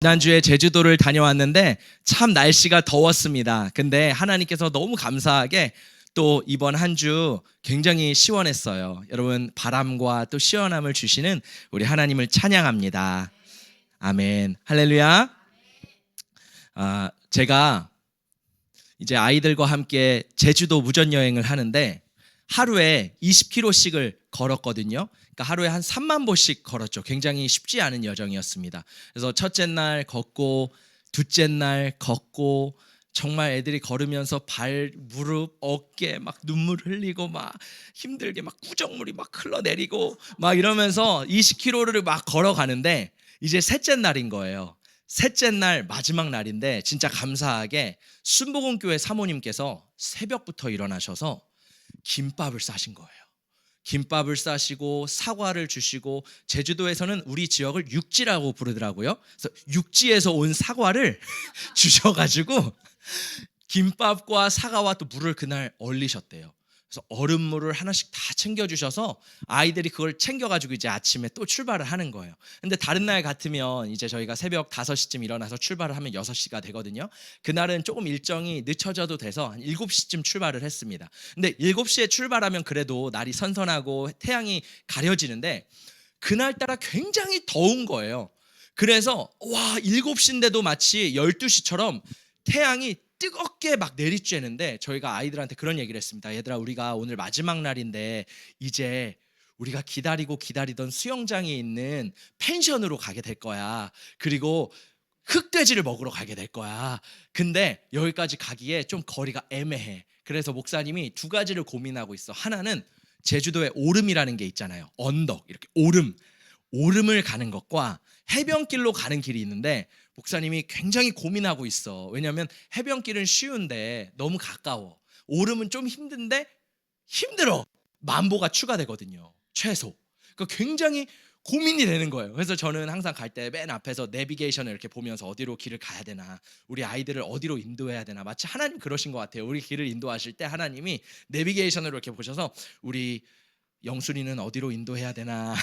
지난주에 제주도를 다녀왔는데 참 날씨가 더웠습니다. 근데 하나님께서 너무 감사하게 또 이번 한 주 굉장히 시원했어요. 여러분, 바람과 또 시원함을 주시는 우리 하나님을 찬양합니다. 아멘. 할렐루야. 제가 이제 아이들과 함께 제주도 무전 여행을 하는데 하루에 20km씩을 걸었거든요. 그러니까 하루에 한 3만 보씩 걸었죠. 굉장히 쉽지 않은 여정이었습니다. 그래서 첫째 날 걷고 둘째 날 걷고 정말 애들이 걸으면서 발, 무릎, 어깨 막 눈물 흘리고 막 힘들게 막 구정물이 막 흘러내리고 막 이러면서 20km를 막 걸어가는데 이제 셋째 날인 거예요. 셋째 날 마지막 날인데 진짜 감사하게 순복음교회 사모님께서 새벽부터 일어나셔서 김밥을 싸신 거예요. 김밥을 싸시고 사과를 주시고, 제주도에서는 우리 지역을 육지라고 부르더라고요. 그래서 육지에서 온 사과를 주셔가지고 김밥과 사과와 또 물을 그날 얼리셨대요. 그래서 얼음물을 하나씩 다 챙겨주셔서 아이들이 그걸 챙겨가지고 이제 아침에 또 출발을 하는 거예요. 근데 다른 날 같으면 이제 저희가 새벽 5시쯤 일어나서 출발을 하면 6시가 되거든요. 그날은 조금 일정이 늦춰져도 돼서 한 7시쯤 출발을 했습니다. 근데 7시에 출발하면 그래도 날이 선선하고 태양이 가려지는데 그날따라 굉장히 더운 거예요. 그래서 와, 7시인데도 마치 12시처럼 태양이 뜨겁게 막 내리쬐는데 저희가 아이들한테 그런 얘기를 했습니다. 얘들아, 우리가 오늘 마지막 날인데 이제 우리가 기다리고 기다리던 수영장에 있는 펜션으로 가게 될 거야. 그리고 흑돼지를 먹으러 가게 될 거야. 근데 여기까지 가기에 좀 거리가 애매해. 그래서 목사님이 두 가지를 고민하고 있어. 하나는 제주도에 오름이라는 게 있잖아요. 언덕, 이렇게 오름을 가는 것과 해변길로 가는 길이 있는데 목사님이 굉장히 고민하고 있어. 왜냐하면 해변길은 쉬운데 너무 가까워. 오름은 좀 힘든데 힘들어. 만보가 추가되거든요. 최소. 그러니까 굉장히 고민이 되는 거예요. 그래서 저는 항상 갈 때 맨 앞에서 내비게이션을 이렇게 보면서 어디로 길을 가야 되나, 우리 아이들을 어디로 인도해야 되나, 마치 하나님 그러신 것 같아요. 우리 길을 인도하실 때 하나님이 내비게이션으로 이렇게 보셔서 우리 영순이는 어디로 인도해야 되나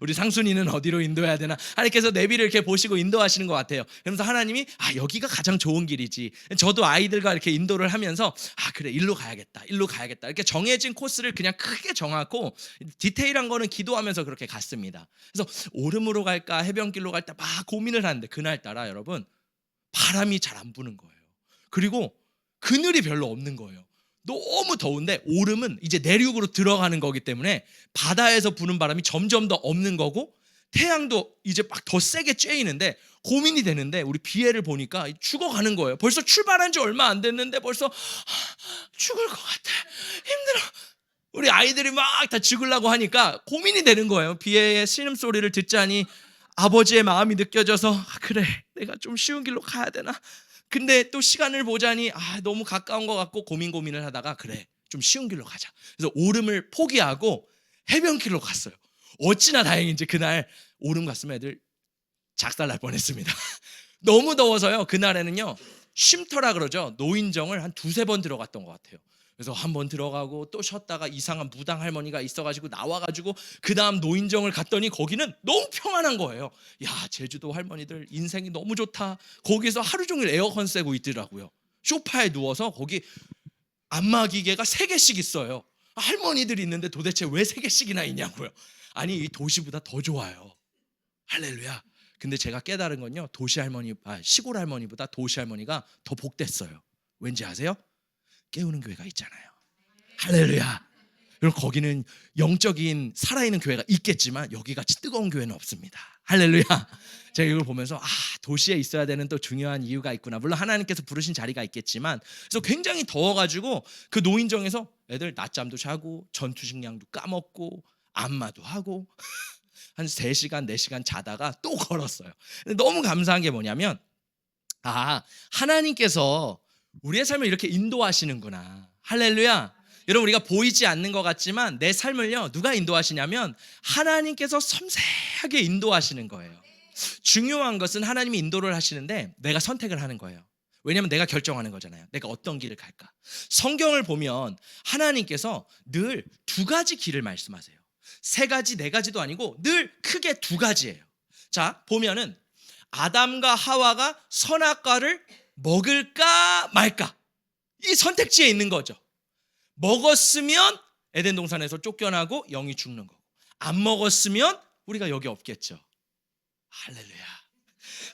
우리 상순이는 어디로 인도해야 되나, 하나님께서 내비를 이렇게 보시고 인도하시는 것 같아요. 그러면서 하나님이 여기가 가장 좋은 길이지. 저도 아이들과 이렇게 인도를 하면서 그래, 일로 가야겠다 이렇게 정해진 코스를 그냥 크게 정하고 디테일한 거는 기도하면서 그렇게 갔습니다. 그래서 오름으로 갈까 해변길로 갈까 막 고민을 하는데 그날따라 여러분, 바람이 잘 안 부는 거예요. 그리고 그늘이 별로 없는 거예요. 너무 더운데 오름은 이제 내륙으로 들어가는 거기 때문에 바다에서 부는 바람이 점점 더 없는 거고, 태양도 이제 막 더 세게 쬐이는데 고민이 되는데 우리 비애를 보니까 죽어가는 거예요. 벌써 출발한 지 얼마 안 됐는데 벌써 죽을 것 같아, 힘들어. 우리 아이들이 막 다 죽으려고 하니까 고민이 되는 거예요. 비애의 신음소리를 듣자니 아버지의 마음이 느껴져서 그래, 내가 좀 쉬운 길로 가야 되나. 근데 또 시간을 보자니 너무 가까운 것 같고 고민을 하다가 그래, 좀 쉬운 길로 가자. 그래서 오름을 포기하고 해변길로 갔어요. 어찌나 다행인지 그날 오름 갔으면 애들 작살 날 뻔했습니다. 너무 더워서요. 그날에는요, 쉼터라 그러죠. 노인정을 한 2-3번 들어갔던 것 같아요. 그래서 한 번 들어가고 또 쉬었다가 이상한 무당 할머니가 있어가지고 나와가지고 그 다음 노인정을 갔더니 거기는 너무 평안한 거예요. 야, 제주도 할머니들 인생이 너무 좋다. 거기서 하루 종일 에어컨 쐬고 있더라고요. 소파에 누워서 거기 안마기계가 3개씩 있어요. 할머니들이 있는데 도대체 왜 3개씩이나 있냐고요. 아니, 이 도시보다 더 좋아요. 할렐루야. 근데 제가 깨달은 건요, 시골 할머니보다 도시 할머니가 더 복됐어요. 왠지 아세요? 깨우는 교회가 있잖아요. 할렐루야. 그리고 거기는 영적인 살아있는 교회가 있겠지만 여기같이 뜨거운 교회는 없습니다. 할렐루야. 제가 이걸 보면서 도시에 있어야 되는 또 중요한 이유가 있구나. 물론 하나님께서 부르신 자리가 있겠지만, 그래서 굉장히 더워가지고 그 노인정에서 애들 낮잠도 자고 전투식량도 까먹고 안마도 하고 한 3시간 4시간 자다가 또 걸었어요. 너무 감사한 게 뭐냐면 하나님께서 우리의 삶을 이렇게 인도하시는구나. 할렐루야. 여러분, 우리가 보이지 않는 것 같지만 내 삶을요, 누가 인도하시냐면 하나님께서 섬세하게 인도하시는 거예요. 중요한 것은 하나님이 인도를 하시는데 내가 선택을 하는 거예요. 왜냐하면 내가 결정하는 거잖아요. 내가 어떤 길을 갈까. 성경을 보면 하나님께서 늘 2가지 길을 말씀하세요. 3가지 4가지도 아니고 늘 크게 2가지예요. 자, 보면은 아담과 하와가 선악과를 먹을까 말까, 이 선택지에 있는 거죠. 먹었으면 에덴 동산에서 쫓겨나고 영이 죽는 거고, 안 먹었으면 우리가 여기 없겠죠. 할렐루야.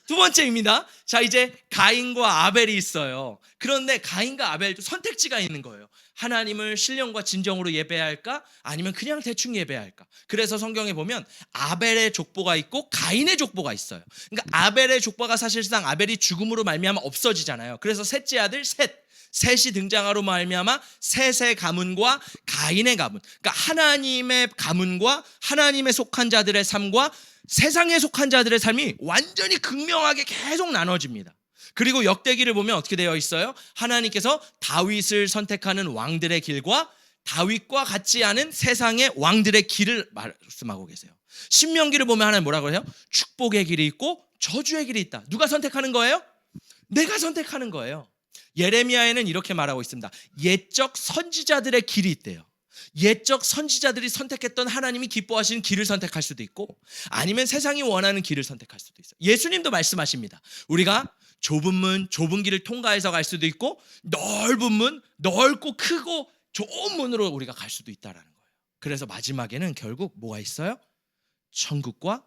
두 번째입니다. 자, 이제 가인과 아벨이 있어요. 그런데 가인과 아벨도 선택지가 있는 거예요. 하나님을 신령과 진정으로 예배할까? 아니면 그냥 대충 예배할까? 그래서 성경에 보면 아벨의 족보가 있고 가인의 족보가 있어요. 그러니까 아벨의 족보가 사실상 아벨이 죽음으로 말미암아 없어지잖아요. 그래서 셋째 아들 셋이 등장하로 말미암아 셋의 가문과 가인의 가문, 그러니까 하나님의 가문과 하나님에 속한 자들의 삶과 세상에 속한 자들의 삶이 완전히 극명하게 계속 나눠집니다. 그리고 역대기를 보면 어떻게 되어 있어요? 하나님께서 다윗을 선택하는 왕들의 길과 다윗과 같지 않은 세상의 왕들의 길을 말씀하고 계세요. 신명기를 보면 하나님 뭐라고 해요? 축복의 길이 있고 저주의 길이 있다. 누가 선택하는 거예요? 내가 선택하는 거예요. 예레미야에는 이렇게 말하고 있습니다. 옛적 선지자들의 길이 있대요. 옛적 선지자들이 선택했던 하나님이 기뻐하시는 길을 선택할 수도 있고, 아니면 세상이 원하는 길을 선택할 수도 있어요. 예수님도 말씀하십니다. 우리가 좁은 문, 좁은 길을 통과해서 갈 수도 있고, 넓은 문, 넓고 크고 좋은 문으로 우리가 갈 수도 있다라는 거예요. 그래서 마지막에는 결국 뭐가 있어요? 천국과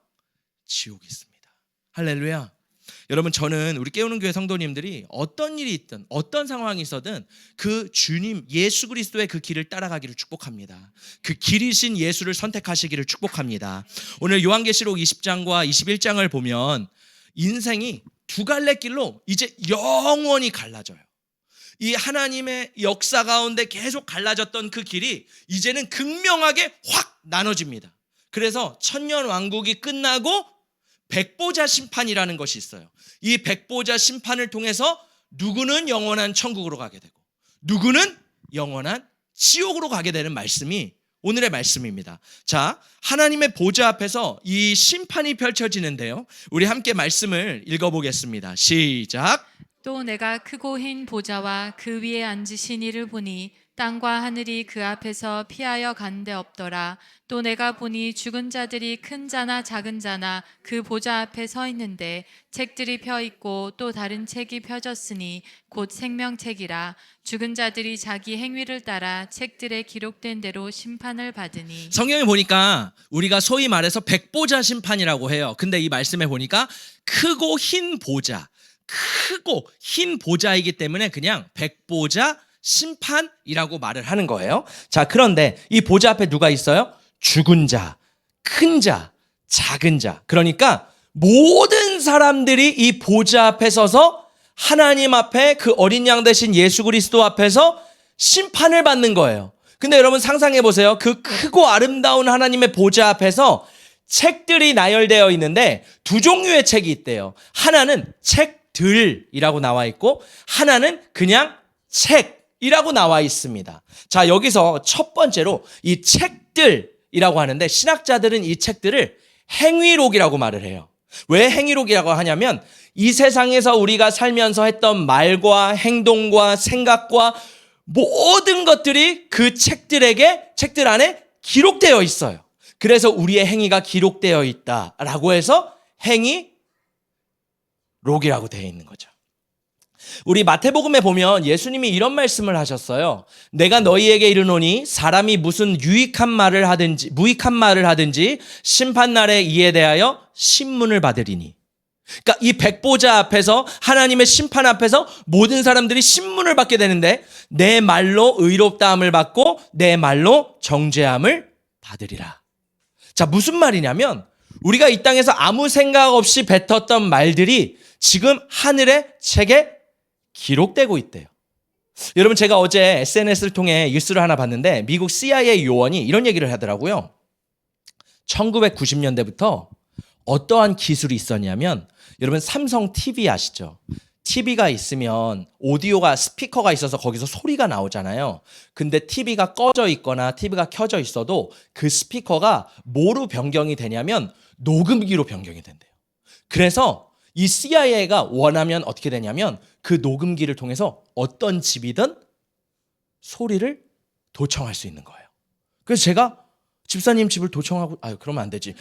지옥이 있습니다. 할렐루야. 여러분, 저는 우리 깨우는 교회 성도님들이 어떤 일이 있든 어떤 상황이 있어든 그 주님 예수 그리스도의 그 길을 따라가기를 축복합니다. 그 길이신 예수를 선택하시기를 축복합니다. 오늘 요한계시록 20장과 21장을 보면 인생이 두 갈래 길로 이제 영원히 갈라져요. 이 하나님의 역사 가운데 계속 갈라졌던 그 길이 이제는 극명하게 확 나눠집니다. 그래서 천년 왕국이 끝나고 백보자 심판이라는 것이 있어요. 이 백보자 심판을 통해서 누구는 영원한 천국으로 가게 되고 누구는 영원한 지옥으로 가게 되는 말씀이 오늘의 말씀입니다. 자, 하나님의 보좌 앞에서 이 심판이 펼쳐지는데요. 우리 함께 말씀을 읽어보겠습니다. 시작. 또 내가 크고 흰 보좌와 그 위에 앉으신 이를 보니 땅과 하늘이 그 앞에서 피하여 간 데 없더라. 또 내가 보니 죽은 자들이 큰 자나 작은 자나 그 보좌 앞에 서 있는데 책들이 펴 있고 또 다른 책이 펴졌으니 곧 생명책이라. 죽은 자들이 자기 행위를 따라 책들에 기록된 대로 심판을 받으니. 성경에 보니까 우리가 소위 말해서 백보자 심판이라고 해요. 근데 이 말씀에 보니까 크고 흰 보좌, 크고 흰 보좌이기 때문에 그냥 백보자 심판이라고 말을 하는 거예요. 자, 그런데 이 보좌 앞에 누가 있어요? 죽은 자, 큰 자, 작은 자. 그러니까 모든 사람들이 이 보좌 앞에 서서 하나님 앞에 그 어린 양 되신 예수 그리스도 앞에서 심판을 받는 거예요. 근데 여러분 상상해 보세요. 그 크고 아름다운 하나님의 보좌 앞에서 책들이 나열되어 있는데 두 종류의 책이 있대요. 하나는 책들이라고 나와 있고 하나는 그냥 책이라고 나와 있습니다. 자, 여기서 첫 번째로 이 책들이라고 하는데 신학자들은 이 책들을 행위록이라고 말을 해요. 왜 행위록이라고 하냐면 이 세상에서 우리가 살면서 했던 말과 행동과 생각과 모든 것들이 그 책들 안에 기록되어 있어요. 그래서 우리의 행위가 기록되어 있다라고 해서 행위록이라고 되어 있는 거죠. 우리 마태복음에 보면 예수님이 이런 말씀을 하셨어요. 내가 너희에게 이르노니 사람이 무슨 무익한 말을 하든지 심판날에 이에 대하여 신문을 받으리니. 그러니까 이 백보자 앞에서 하나님의 심판 앞에서 모든 사람들이 신문을 받게 되는데 내 말로 의롭다함을 받고 내 말로 정죄함을 받으리라. 자, 무슨 말이냐면 우리가 이 땅에서 아무 생각 없이 뱉었던 말들이 지금 하늘의 책에 기록되고 있대요. 여러분, 제가 어제 SNS를 통해 뉴스를 하나 봤는데 미국 CIA 요원이 이런 얘기를 하더라고요. 1990년대부터 어떠한 기술이 있었냐면 여러분 삼성 TV 아시죠? TV가 있으면 오디오가 스피커가 있어서 거기서 소리가 나오잖아요. 근데 TV가 꺼져 있거나 TV가 켜져 있어도 그 스피커가 뭐로 변경이 되냐면 녹음기로 변경이 된대요. 그래서 이 CIA가 원하면 어떻게 되냐면 그 녹음기를 통해서 어떤 집이든 소리를 도청할 수 있는 거예요. 그래서 제가 집사님 집을 도청하고, 그러면 안 되지.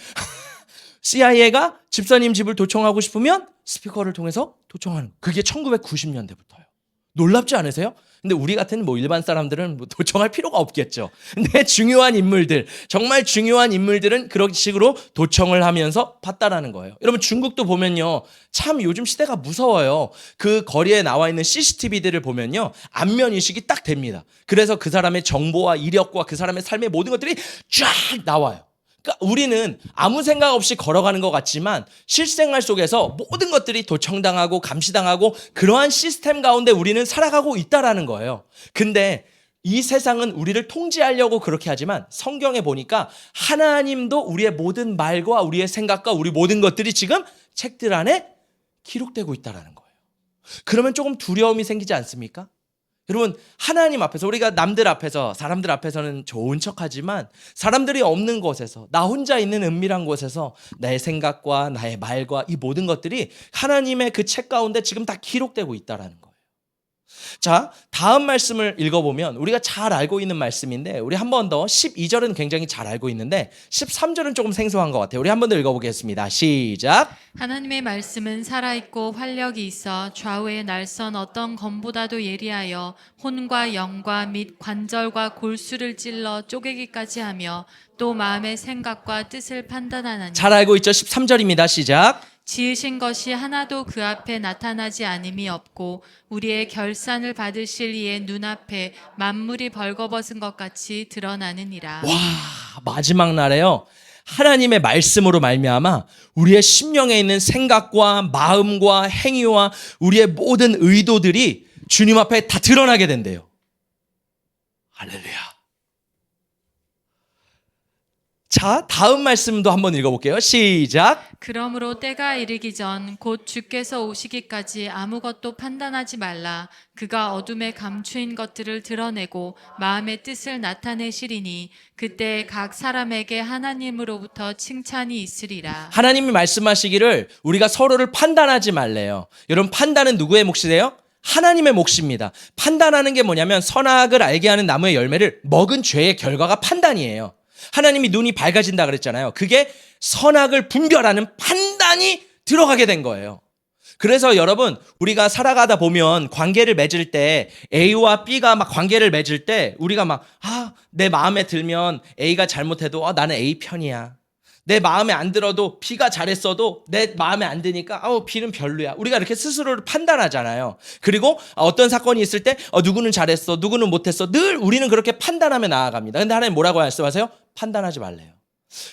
CIA가 집사님 집을 도청하고 싶으면 스피커를 통해서 도청하는 거예요. 그게 1990년대부터요. 놀랍지 않으세요? 근데 우리 같은 뭐 일반 사람들은 뭐 도청할 필요가 없겠죠. 근데 중요한 인물들, 정말 중요한 인물들은 그런 식으로 도청을 하면서 봤다라는 거예요. 여러분 중국도 보면요. 참 요즘 시대가 무서워요. 그 거리에 나와 있는 CCTV들을 보면요. 안면 인식이 딱 됩니다. 그래서 그 사람의 정보와 이력과 그 사람의 삶의 모든 것들이 쫙 나와요. 그러니까 우리는 아무 생각 없이 걸어가는 것 같지만 실생활 속에서 모든 것들이 도청당하고 감시당하고 그러한 시스템 가운데 우리는 살아가고 있다라는 거예요. 근데 이 세상은 우리를 통제하려고 그렇게 하지만 성경에 보니까 하나님도 우리의 모든 말과 우리의 생각과 우리 모든 것들이 지금 책들 안에 기록되고 있다라는 거예요. 그러면 조금 두려움이 생기지 않습니까? 여러분 하나님 앞에서 우리가 남들 앞에서 사람들 앞에서는 좋은 척하지만 사람들이 없는 곳에서 나 혼자 있는 은밀한 곳에서 나의 생각과 나의 말과 이 모든 것들이 하나님의 그 책 가운데 지금 다 기록되고 있다라는 거예요. 자, 다음 말씀을 읽어보면 우리가 잘 알고 있는 말씀인데 우리 한 번 더 12절은 굉장히 잘 알고 있는데 13절은 조금 생소한 것 같아요. 우리 한 번 더 읽어보겠습니다. 시작. 하나님의 말씀은 살아있고 활력이 있어 좌우에 날선 어떤 검보다도 예리하여 혼과 영과 및 관절과 골수를 찔러 쪼개기까지 하며 또 마음의 생각과 뜻을 판단하나니 잘 알고 있죠? 13절입니다. 시작. 지으신 것이 하나도 그 앞에 나타나지 않음이 없고 우리의 결산을 받으실 이의 눈앞에 만물이 벌거벗은 것 같이 드러나느니라. 와, 마지막 날에요. 하나님의 말씀으로 말미암아 우리의 심령에 있는 생각과 마음과 행위와 우리의 모든 의도들이 주님 앞에 다 드러나게 된대요. 할렐루야. 자, 다음 말씀도 한번 읽어볼게요. 시작. 그러므로 때가 이르기 전 곧 주께서 오시기까지 아무것도 판단하지 말라. 그가 어둠에 감추인 것들을 드러내고 마음의 뜻을 나타내시리니 그때 각 사람에게 하나님으로부터 칭찬이 있으리라. 하나님이 말씀하시기를 우리가 서로를 판단하지 말래요. 여러분 판단은 누구의 몫이래요? 하나님의 몫입니다. 판단하는 게 뭐냐면 선악을 알게 하는 나무의 열매를 먹은 죄의 결과가 판단이에요. 하나님이 눈이 밝아진다 그랬잖아요. 그게 선악을 분별하는 판단이 들어가게 된 거예요. 그래서 여러분 우리가 살아가다 보면 관계를 맺을 때 A와 B가 막 관계를 맺을 때 우리가 막 내 마음에 들면 A가 잘못해도 나는 A 편이야. 내 마음에 안 들어도 B가 잘했어도 내 마음에 안 드니까 B는 별로야. 우리가 이렇게 스스로를 판단하잖아요. 그리고 어떤 사건이 있을 때 누구는 잘했어, 누구는 못했어. 늘 우리는 그렇게 판단하며 나아갑니다. 근데 하나님 뭐라고 말씀하세요? 판단하지 말래요.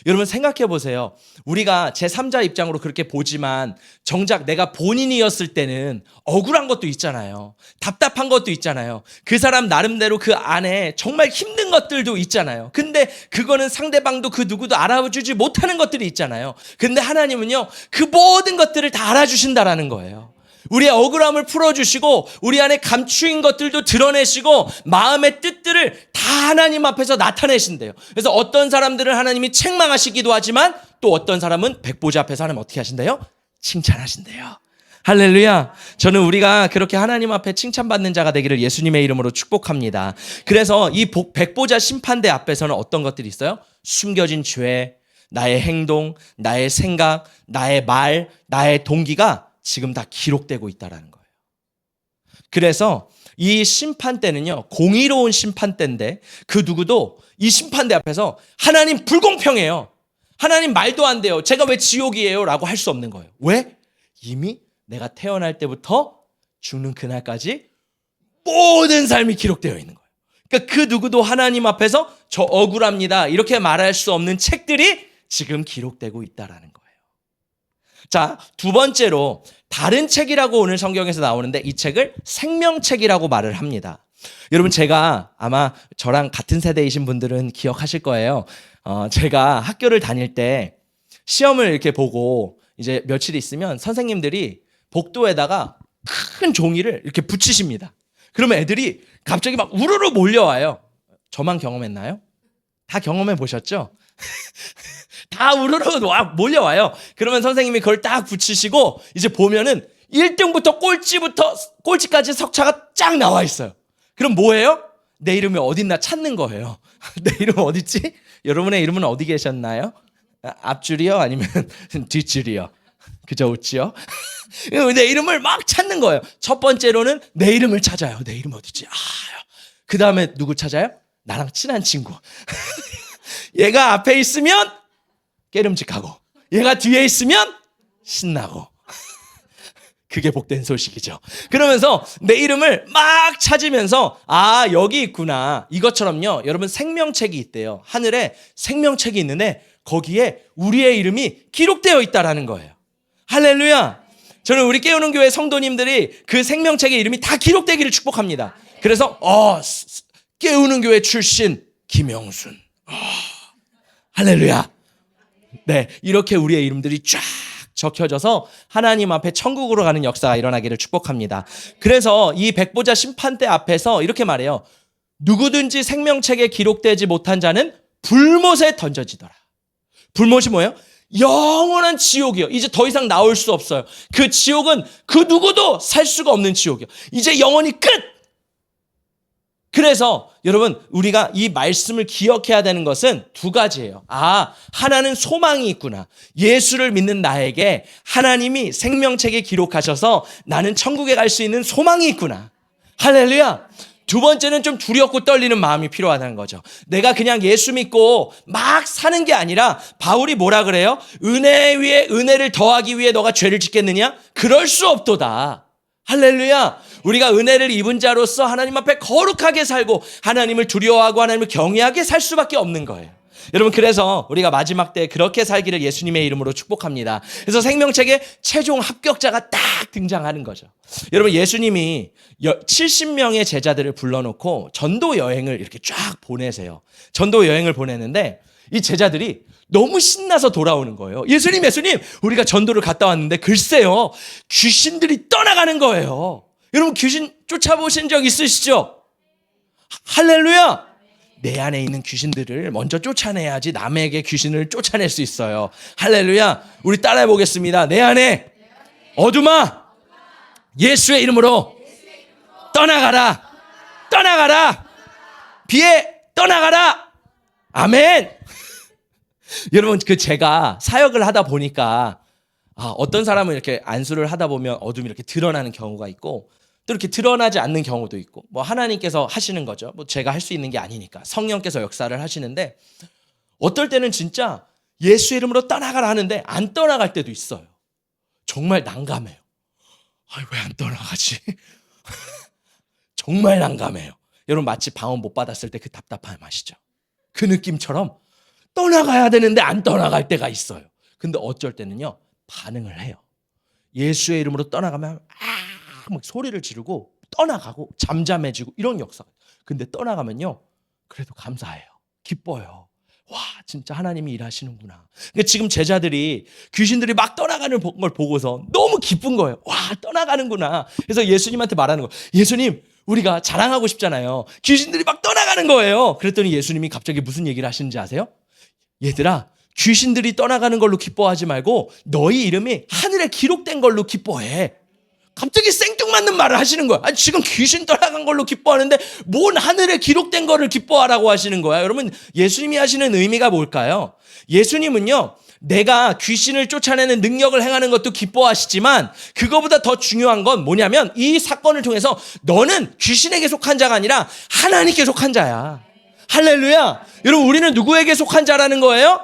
여러분 생각해 보세요. 우리가 제3자 입장으로 그렇게 보지만 정작 내가 본인이었을 때는 억울한 것도 있잖아요. 답답한 것도 있잖아요. 그 사람 나름대로 그 안에 정말 힘든 것들도 있잖아요. 근데 그거는 상대방도 그 누구도 알아주지 못하는 것들이 있잖아요. 근데 하나님은요 그 모든 것들을 다 알아주신다라는 거예요. 우리의 억울함을 풀어주시고 우리 안에 감추인 것들도 드러내시고 마음의 뜻들을 다 하나님 앞에서 나타내신대요. 그래서 어떤 사람들은 하나님이 책망하시기도 하지만 또 어떤 사람은 백보자 앞에서 하나님 어떻게 하신대요? 칭찬하신대요. 할렐루야. 저는 우리가 그렇게 하나님 앞에 칭찬받는 자가 되기를 예수님의 이름으로 축복합니다. 그래서 이 백보자 심판대 앞에서는 어떤 것들이 있어요? 숨겨진 죄, 나의 행동, 나의 생각, 나의 말, 나의 동기가 지금 다 기록되고 있다는 거예요. 그래서 이 심판대는요 공의로운 심판대인데 그 누구도 이 심판대 앞에서 하나님 불공평해요, 하나님 말도 안 돼요, 제가 왜 지옥이에요 라고 할 수 없는 거예요. 왜? 이미 내가 태어날 때부터 죽는 그날까지 모든 삶이 기록되어 있는 거예요. 그러니까 그 누구도 하나님 앞에서 저 억울합니다 이렇게 말할 수 없는 책들이 지금 기록되고 있다는 거예요. 자, 두 번째로 다른 책이라고 오늘 성경에서 나오는데 이 책을 생명책이라고 말을 합니다. 여러분 제가 아마 저랑 같은 세대이신 분들은 기억하실 거예요. 제가 학교를 다닐 때 시험을 이렇게 보고 이제 며칠 있으면 선생님들이 복도에다가 큰 종이를 이렇게 붙이십니다. 그러면 애들이 갑자기 막 우르르 몰려와요. 저만 경험했나요? 다 경험해 보셨죠? 다 우르르 몰려와요. 그러면 선생님이 그걸 딱 붙이시고 이제 보면은 1등부터 꼴찌까지 석차가 쫙 나와 있어요. 그럼 뭐예요? 내 이름이 어딨나 찾는 거예요. 내 이름 어딨지? 여러분의 이름은 어디 계셨나요? 앞줄이요? 아니면 뒷줄이요? 그저 웃지요? 내 이름을 막 찾는 거예요. 첫 번째로는 내 이름을 찾아요. 내 이름 어디지? 그 다음에 누구 찾아요? 나랑 친한 친구. 얘가 앞에 있으면 깨름직하고 얘가 뒤에 있으면 신나고. 그게 복된 소식이죠. 그러면서 내 이름을 막 찾으면서 여기 있구나. 이것처럼요. 여러분 생명책이 있대요. 하늘에 생명책이 있는데 거기에 우리의 이름이 기록되어 있다라는 거예요. 할렐루야. 저는 우리 깨우는 교회 성도님들이 그 생명책의 이름이 다 기록되기를 축복합니다. 그래서 깨우는 교회 출신 김영순. 할렐루야. 네, 이렇게 우리의 이름들이 쫙 적혀져서 하나님 앞에 천국으로 가는 역사가 일어나기를 축복합니다. 그래서 이 백보자 심판대 앞에서 이렇게 말해요. 누구든지 생명책에 기록되지 못한 자는 불못에 던져지더라. 불못이 뭐예요? 영원한 지옥이요. 이제 더 이상 나올 수 없어요. 그 지옥은 그 누구도 살 수가 없는 지옥이요. 이제 영원히 끝! 그래서 여러분 우리가 이 말씀을 기억해야 되는 것은 두 가지예요. 하나는 소망이 있구나. 예수를 믿는 나에게 하나님이 생명책에 기록하셔서 나는 천국에 갈 수 있는 소망이 있구나. 할렐루야. 두 번째는 좀 두렵고 떨리는 마음이 필요하다는 거죠. 내가 그냥 예수 믿고 막 사는 게 아니라 바울이 뭐라 그래요? 은혜 위에 은혜를 더하기 위해 너가 죄를 짓겠느냐? 그럴 수 없도다. 할렐루야. 우리가 은혜를 입은 자로서 하나님 앞에 거룩하게 살고 하나님을 두려워하고 하나님을 경외하게 살 수밖에 없는 거예요. 여러분 그래서 우리가 마지막 때 그렇게 살기를 예수님의 이름으로 축복합니다. 그래서 생명책에 최종 합격자가 딱 등장하는 거죠. 여러분 예수님이 70명의 제자들을 불러놓고 전도 여행을 이렇게 쫙 보내세요. 전도 여행을 보내는데 이 제자들이 너무 신나서 돌아오는 거예요. 예수님 우리가 전도를 갔다 왔는데 글쎄요 귀신들이 떠나가는 거예요. 여러분 귀신 쫓아보신 적 있으시죠? 할렐루야. 내 안에 있는 귀신들을 먼저 쫓아내야지 남에게 귀신을 쫓아낼 수 있어요. 할렐루야. 우리 따라해 보겠습니다. 내 안에 어둠아 예수의 이름으로 떠나가라. 떠나가라. 비에 떠나가라. 아멘. 여러분 제가 사역을 하다 보니까 어떤 사람은 이렇게 안수를 하다 보면 어둠이 이렇게 드러나는 경우가 있고 또 이렇게 드러나지 않는 경우도 있고 뭐 하나님께서 하시는 거죠. 뭐 제가 할 수 있는 게 아니니까 성령께서 역사를 하시는데 어떨 때는 진짜 예수 이름으로 떠나가라 하는데 안 떠나갈 때도 있어요. 정말 난감해요. 왜 안 떠나가지? 정말 난감해요. 여러분 마치 방언 못 받았을 때 그 답답함 아시죠? 그 느낌처럼 떠나가야 되는데 안 떠나갈 때가 있어요. 근데 어쩔 때는요 반응을 해요. 예수의 이름으로 떠나가면 막 소리를 지르고 떠나가고 잠잠해지고 이런 역사가. 근데 떠나가면요 그래도 감사해요. 기뻐요. 와 진짜 하나님이 일하시는구나. 그러니까 지금 제자들이 귀신들이 막 떠나가는 걸 보고서 너무 기쁜 거예요. 와 떠나가는구나. 그래서 예수님한테 말하는 거예요. 예수님 우리가 자랑하고 싶잖아요. 귀신들이 막 떠나가는 거예요. 그랬더니 예수님이 갑자기 무슨 얘기를 하시는지 아세요? 얘들아 귀신들이 떠나가는 걸로 기뻐하지 말고 너희 이름이 하늘에 기록된 걸로 기뻐해. 갑자기 생뚱맞는 말을 하시는 거야. 지금 귀신 떠나간 걸로 기뻐하는데 뭔 하늘에 기록된 거를 기뻐하라고 하시는 거야. 여러분 예수님이 하시는 의미가 뭘까요? 예수님은요 내가 귀신을 쫓아내는 능력을 행하는 것도 기뻐하시지만 그거보다 더 중요한 건 뭐냐면 이 사건을 통해서 너는 귀신에게 속한 자가 아니라 하나님께 속한 자야. 할렐루야. 여러분 우리는 누구에게 속한 자라는 거예요?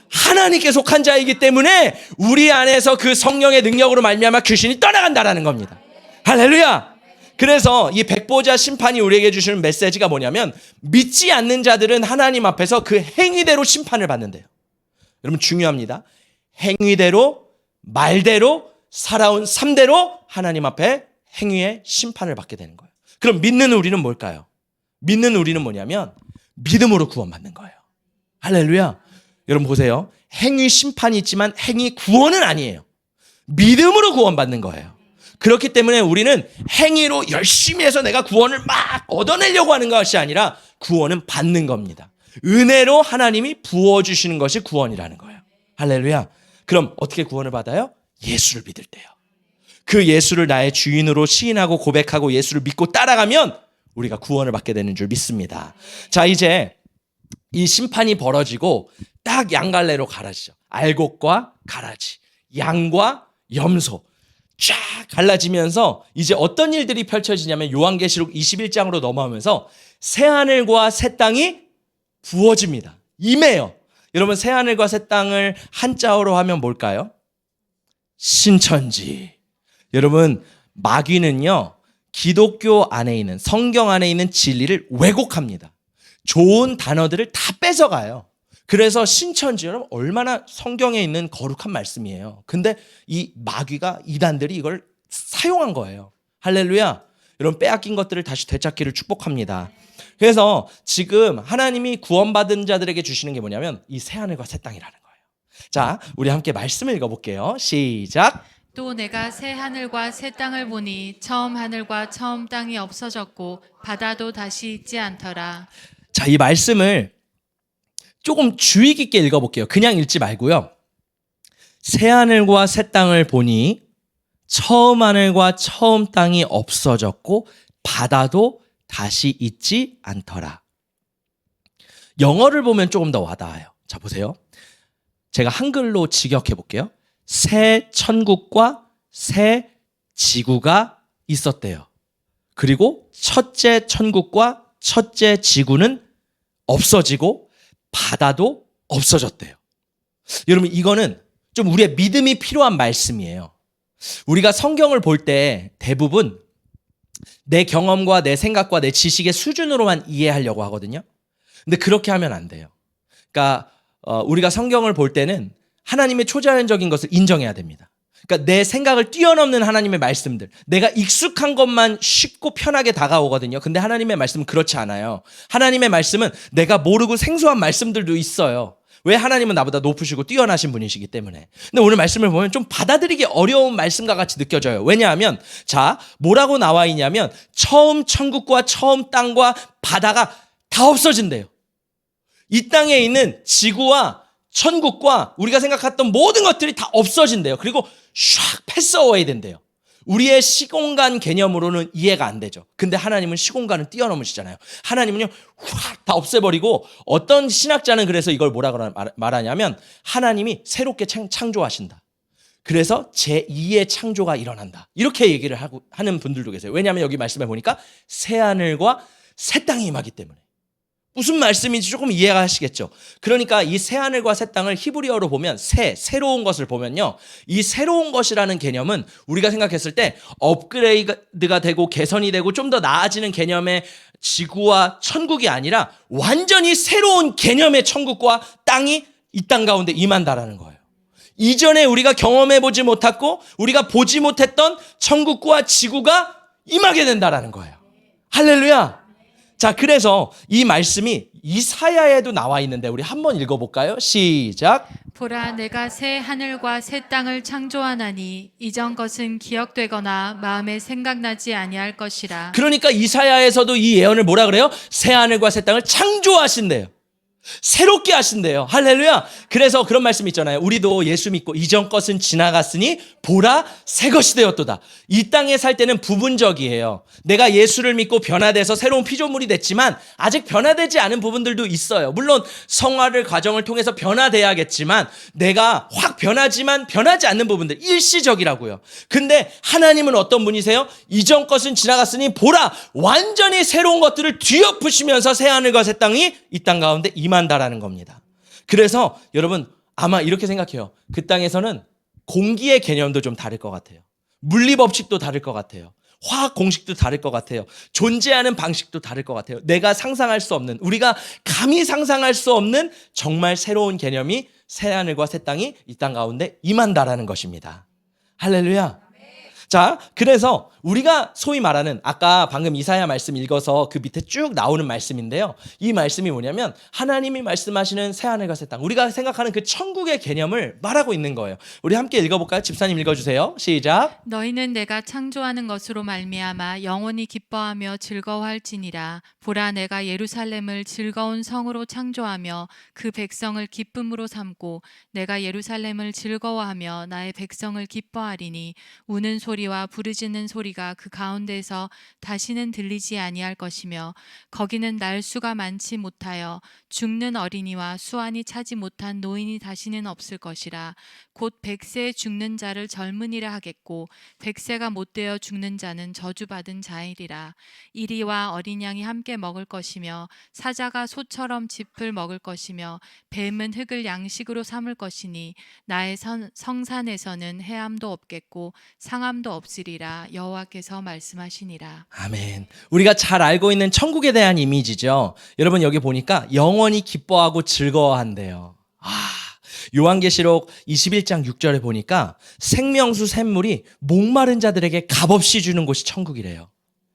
하나님께 속한 자이기 때문에 우리 안에서 그 성령의 능력으로 말미암아 귀신이 떠나간다라는 겁니다. 할렐루야. 그래서 이 백보자 심판이 우리에게 주시는 메시지가 뭐냐면 믿지 않는 자들은 하나님 앞에서 그 행위대로 심판을 받는데요. 여러분 중요합니다. 행위대로 말대로 살아온 삶대로 하나님 앞에 행위의 심판을 받게 되는 거예요. 그럼 믿는 우리는 뭘까요? 믿는 우리는 뭐냐면 믿음으로 구원받는 거예요. 할렐루야. 여러분 보세요. 행위 심판이 있지만 행위 구원은 아니에요. 믿음으로 구원받는 거예요. 그렇기 때문에 우리는 행위로 열심히 해서 내가 구원을 막 얻어내려고 하는 것이 아니라 구원은 받는 겁니다. 은혜로 하나님이 부어주시는 것이 구원이라는 거예요. 할렐루야. 그럼 어떻게 구원을 받아요? 예수를 믿을 때요. 그 예수를 나의 주인으로 시인하고 고백하고 예수를 믿고 따라가면 우리가 구원을 받게 되는 줄 믿습니다. 자, 이제 이 심판이 벌어지고 딱 양갈래로 갈라지죠. 알곡과 가라지, 양과 염소 쫙 갈라지면서 이제 어떤 일들이 펼쳐지냐면 요한계시록 21장으로 넘어오면서 새하늘과 새 땅이 부어집니다. 임해요. 여러분, 새하늘과 새 땅을 한자어로 하면 뭘까요? 신천지. 여러분, 마귀는요, 기독교 안에 있는, 성경 안에 있는 진리를 왜곡합니다. 좋은 단어들을 다 뺏어가요. 그래서 신천지, 여러분, 얼마나 성경에 있는 거룩한 말씀이에요. 근데 이 마귀가, 이단들이 이걸 사용한 거예요. 할렐루야. 여러분, 빼앗긴 것들을 다시 되찾기를 축복합니다. 그래서 지금 하나님이 구원받은 자들에게 주시는 게 뭐냐면 이 새하늘과 새 땅이라는 거예요. 자, 우리 함께 말씀을 읽어볼게요. 시작. 또 내가 새 하늘과 새 땅을 보니 처음 하늘과 처음 땅이 없어졌고 바다도 다시 있지 않더라. 자, 이 말씀을 조금 주의 깊게 읽어볼게요. 그냥 읽지 말고요. 새 하늘과 새 땅을 보니 처음 하늘과 처음 땅이 없어졌고 바다도 다시 있지 않더라. 영어를 보면 조금 더 와닿아요. 자, 보세요. 제가 한글로 직역해 볼게요. 새 천국과 새 지구가 있었대요. 그리고 첫째 천국과 첫째 지구는 없어지고 바다도 없어졌대요. 여러분, 이거는 좀 우리의 믿음이 필요한 말씀이에요. 우리가 성경을 볼 때 대부분 내 경험과 내 생각과 내 지식의 수준으로만 이해하려고 하거든요. 근데 그렇게 하면 안 돼요. 그러니까 우리가 성경을 볼 때는 하나님의 초자연적인 것을 인정해야 됩니다. 그러니까 내 생각을 뛰어넘는 하나님의 말씀들, 내가 익숙한 것만 쉽고 편하게 다가오거든요. 근데 하나님의 말씀은 그렇지 않아요. 하나님의 말씀은 내가 모르고 생소한 말씀들도 있어요. 왜? 하나님은 나보다 높으시고 뛰어나신 분이시기 때문에. 근데 오늘 말씀을 보면 좀 받아들이기 어려운 말씀과 같이 느껴져요. 왜냐하면 자, 뭐라고 나와 있냐면 처음 천국과 처음 땅과 바다가 다 없어진대요. 이 땅에 있는 지구와 천국과 우리가 생각했던 모든 것들이 다 없어진대요. 그리고 샥 패스어웨이 된대요. 우리의 시공간 개념으로는 이해가 안 되죠. 근데 하나님은 시공간을 뛰어넘으시잖아요. 하나님은요, 확 다 없애버리고 어떤 신학자는 그래서 이걸 뭐라고 말하냐면 하나님이 새롭게 창조하신다. 그래서 제2의 창조가 일어난다. 이렇게 얘기를 하는 분들도 계세요. 왜냐하면 여기 말씀해 보니까 새하늘과 새 땅이 임하기 때문에. 무슨 말씀인지 조금 이해가 하시겠죠. 그러니까 이 새하늘과 새 땅을 히브리어로 보면 새로운 것을 보면요. 이 새로운 것이라는 개념은 우리가 생각했을 때 업그레이드가 되고 개선이 되고 좀 더 나아지는 개념의 지구와 천국이 아니라 완전히 새로운 개념의 천국과 땅이 이 땅 가운데 임한다라는 거예요. 이전에 우리가 경험해보지 못했고 우리가 보지 못했던 천국과 지구가 임하게 된다라는 거예요. 할렐루야. 자, 그래서 이 말씀이 이사야에도 나와 있는데 우리 한번 읽어볼까요? 시작. 보라, 내가 새 하늘과 새 땅을 창조하나니 이전 것은 기억되거나 마음에 생각나지 아니할 것이라. 그러니까 이사야에서도 이 예언을 뭐라 그래요? 새 하늘과 새 땅을 창조하신대요. 새롭게 하신대요. 할렐루야. 그래서 그런 말씀 있잖아요. 우리도 예수 믿고 이전 것은 지나갔으니 보라 새 것이 되었도다. 이 땅에 살 때는 부분적이에요. 내가 예수를 믿고 변화돼서 새로운 피조물이 됐지만 아직 변화되지 않은 부분들도 있어요. 물론 성화를 과정을 통해서 변화돼야겠지만 내가 확 변하지만 변하지 않는 부분들 일시적이라고요. 근데 하나님은 어떤 분이세요? 이전 것은 지나갔으니 보라 완전히 새로운 것들을 뒤엎으시면서 새 하늘과 새 땅이 이 땅 가운데 임한다라는 겁니다. 그래서 여러분 아마 이렇게 생각해요. 그 땅에서는 공기의 개념도 좀 다를 것 같아요. 물리 법칙도 다를 것 같아요. 화학 공식도 다를 것 같아요. 존재하는 방식도 다를 것 같아요. 내가 상상할 수 없는, 우리가 감히 상상할 수 없는 정말 새로운 개념이 새하늘과 새 땅이 이 땅 가운데 임한다라는 것입니다. 할렐루야. 자, 그래서 우리가 소위 말하는 아까 방금 이사야 말씀 읽어서 그 밑에 쭉 나오는 말씀인데요. 이 말씀이 뭐냐면 하나님이 말씀하시는 새하늘과 새 땅, 우리가 생각하는 그 천국의 개념을 말하고 있는 거예요. 우리 함께 읽어볼까요? 집사님 읽어주세요. 시작. 너희는 내가 창조하는 것으로 말미암아 영원히 기뻐하며 즐거워할지니라. 보라, 내가 예루살렘을 즐거운 성으로 창조하며 그 백성을 기쁨으로 삼고 내가 예루살렘을 즐거워하며 나의 백성을 기뻐하리니 우는 소리와 부르짖는 소리가 소리가 그 가운데에서 다시는 들리지 아니할 것이며 거기는 날수가 많지 못하여 죽는 어린이와 수완이 차지 못한 노인이 다시는 없을 것이라. 곧 100세에 죽는 자를 젊은이라 하겠고 100세가 못되어 죽는 자는 저주받은 자이리라. 이리와 어린 양이 함께 먹을 것이며 사자가 소처럼 짚을 먹을 것이며 뱀은 흙을 양식으로 삼을 것이니 나의 성산에서는 해함도 없겠고 상함도 없으리라. 여호와께서 말씀하시니라. 아멘. 우리가 잘 알고 있는 천국에 대한 이미지죠. 여러분 여기 보니까 영원히 기뻐하고 즐거워한대요. 요한계시록 21장 6절에 보니까 생명수 샘물이 목마른 자들에게 값없이 주는 곳이 천국이래요.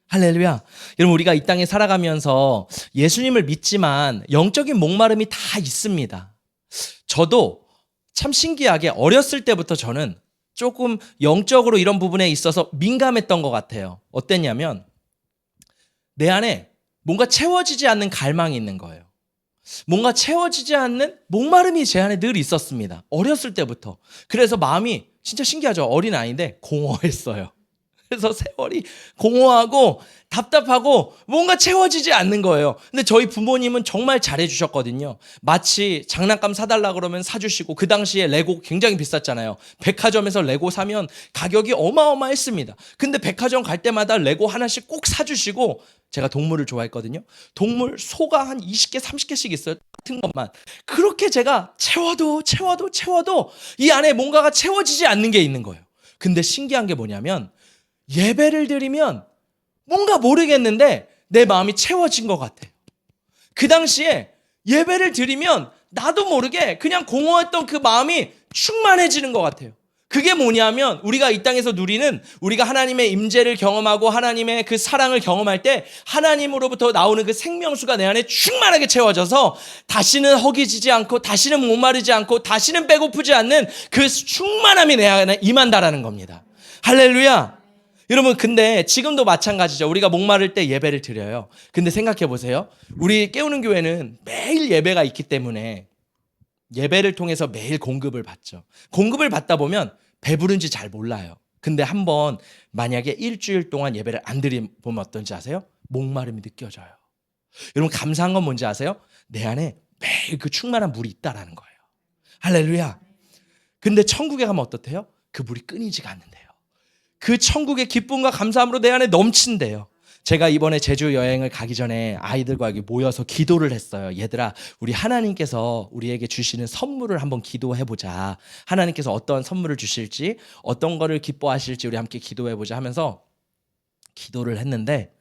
할렐루야. 여러분 우리가 이 땅에 살아가면서 예수님을 믿지만 영적인 목마름이 다 있습니다. 저도 참 신기하게 어렸을 때부터 저는 조금 영적으로 이런 부분에 있어서 민감했던 것 같아요. 어땠냐면 내 안에 뭔가 채워지지 않는 갈망이 있는 거예요. 뭔가 채워지지 않는 목마름이 제 안에 늘 있었습니다. 어렸을 때부터. 그래서 마음이 진짜 신기하죠. 어린아이인데 공허했어요. 그래서 세월이 공허하고 답답하고 뭔가 채워지지 않는 거예요. 근데 저희 부모님은 정말 잘해주셨거든요. 마치 장난감 사달라 그러면 사주시고, 그 당시에 레고 굉장히 비쌌잖아요. 백화점에서 레고 사면 가격이 어마어마했습니다. 근데 백화점 갈 때마다 레고 하나씩 꼭 사주시고, 제가 동물을 좋아했거든요. 동물 소가 한 20개 30개씩 있어요. 같은 것만. 그렇게 제가 채워도 이 안에 뭔가가 채워지지 않는 게 있는 거예요. 근데 신기한 게 뭐냐면 예배를 드리면 뭔가 모르겠는데 내 마음이 채워진 것 같아요. 그 당시에 예배를 드리면 나도 모르게 그냥 공허했던 그 마음이 충만해지는 것 같아요. 그게 뭐냐면 우리가 이 땅에서 누리는, 우리가 하나님의 임재를 경험하고 하나님의 그 사랑을 경험할 때 하나님으로부터 나오는 그 생명수가 내 안에 충만하게 채워져서 다시는 허기지지 않고 다시는 목마르지 않고 다시는 배고프지 않는 그 충만함이 내 안에 임한다라는 겁니다. 할렐루야. 여러분 근데 지금도 마찬가지죠. 우리가 목마를 때 예배를 드려요. 근데 생각해 보세요. 우리 깨우는 교회는 매일 예배가 있기 때문에 예배를 통해서 매일 공급을 받죠. 공급을 받다 보면 배부른지 잘 몰라요. 근데 한번 만약에 일주일 동안 예배를 안 드리면 어떤지 아세요? 목마름이 느껴져요. 여러분 감사한 건 뭔지 아세요? 내 안에 매일 그 충만한 물이 있다라는 거예요. 할렐루야. 근데 천국에 가면 어떻대요? 그 물이 끊이지가 않는데요. 그 천국의 기쁨과 감사함으로 내 안에 넘친대요. 제가 이번에 제주 여행을 가기 전에 아이들과 여기 모여서 기도를 했어요. 얘들아, 우리 하나님께서 우리에게 주시는 선물을 한번 기도해보자. 하나님께서 어떤 선물을 주실지, 어떤 거를 기뻐하실지 우리 함께 기도해보자 하면서 기도를 했는데,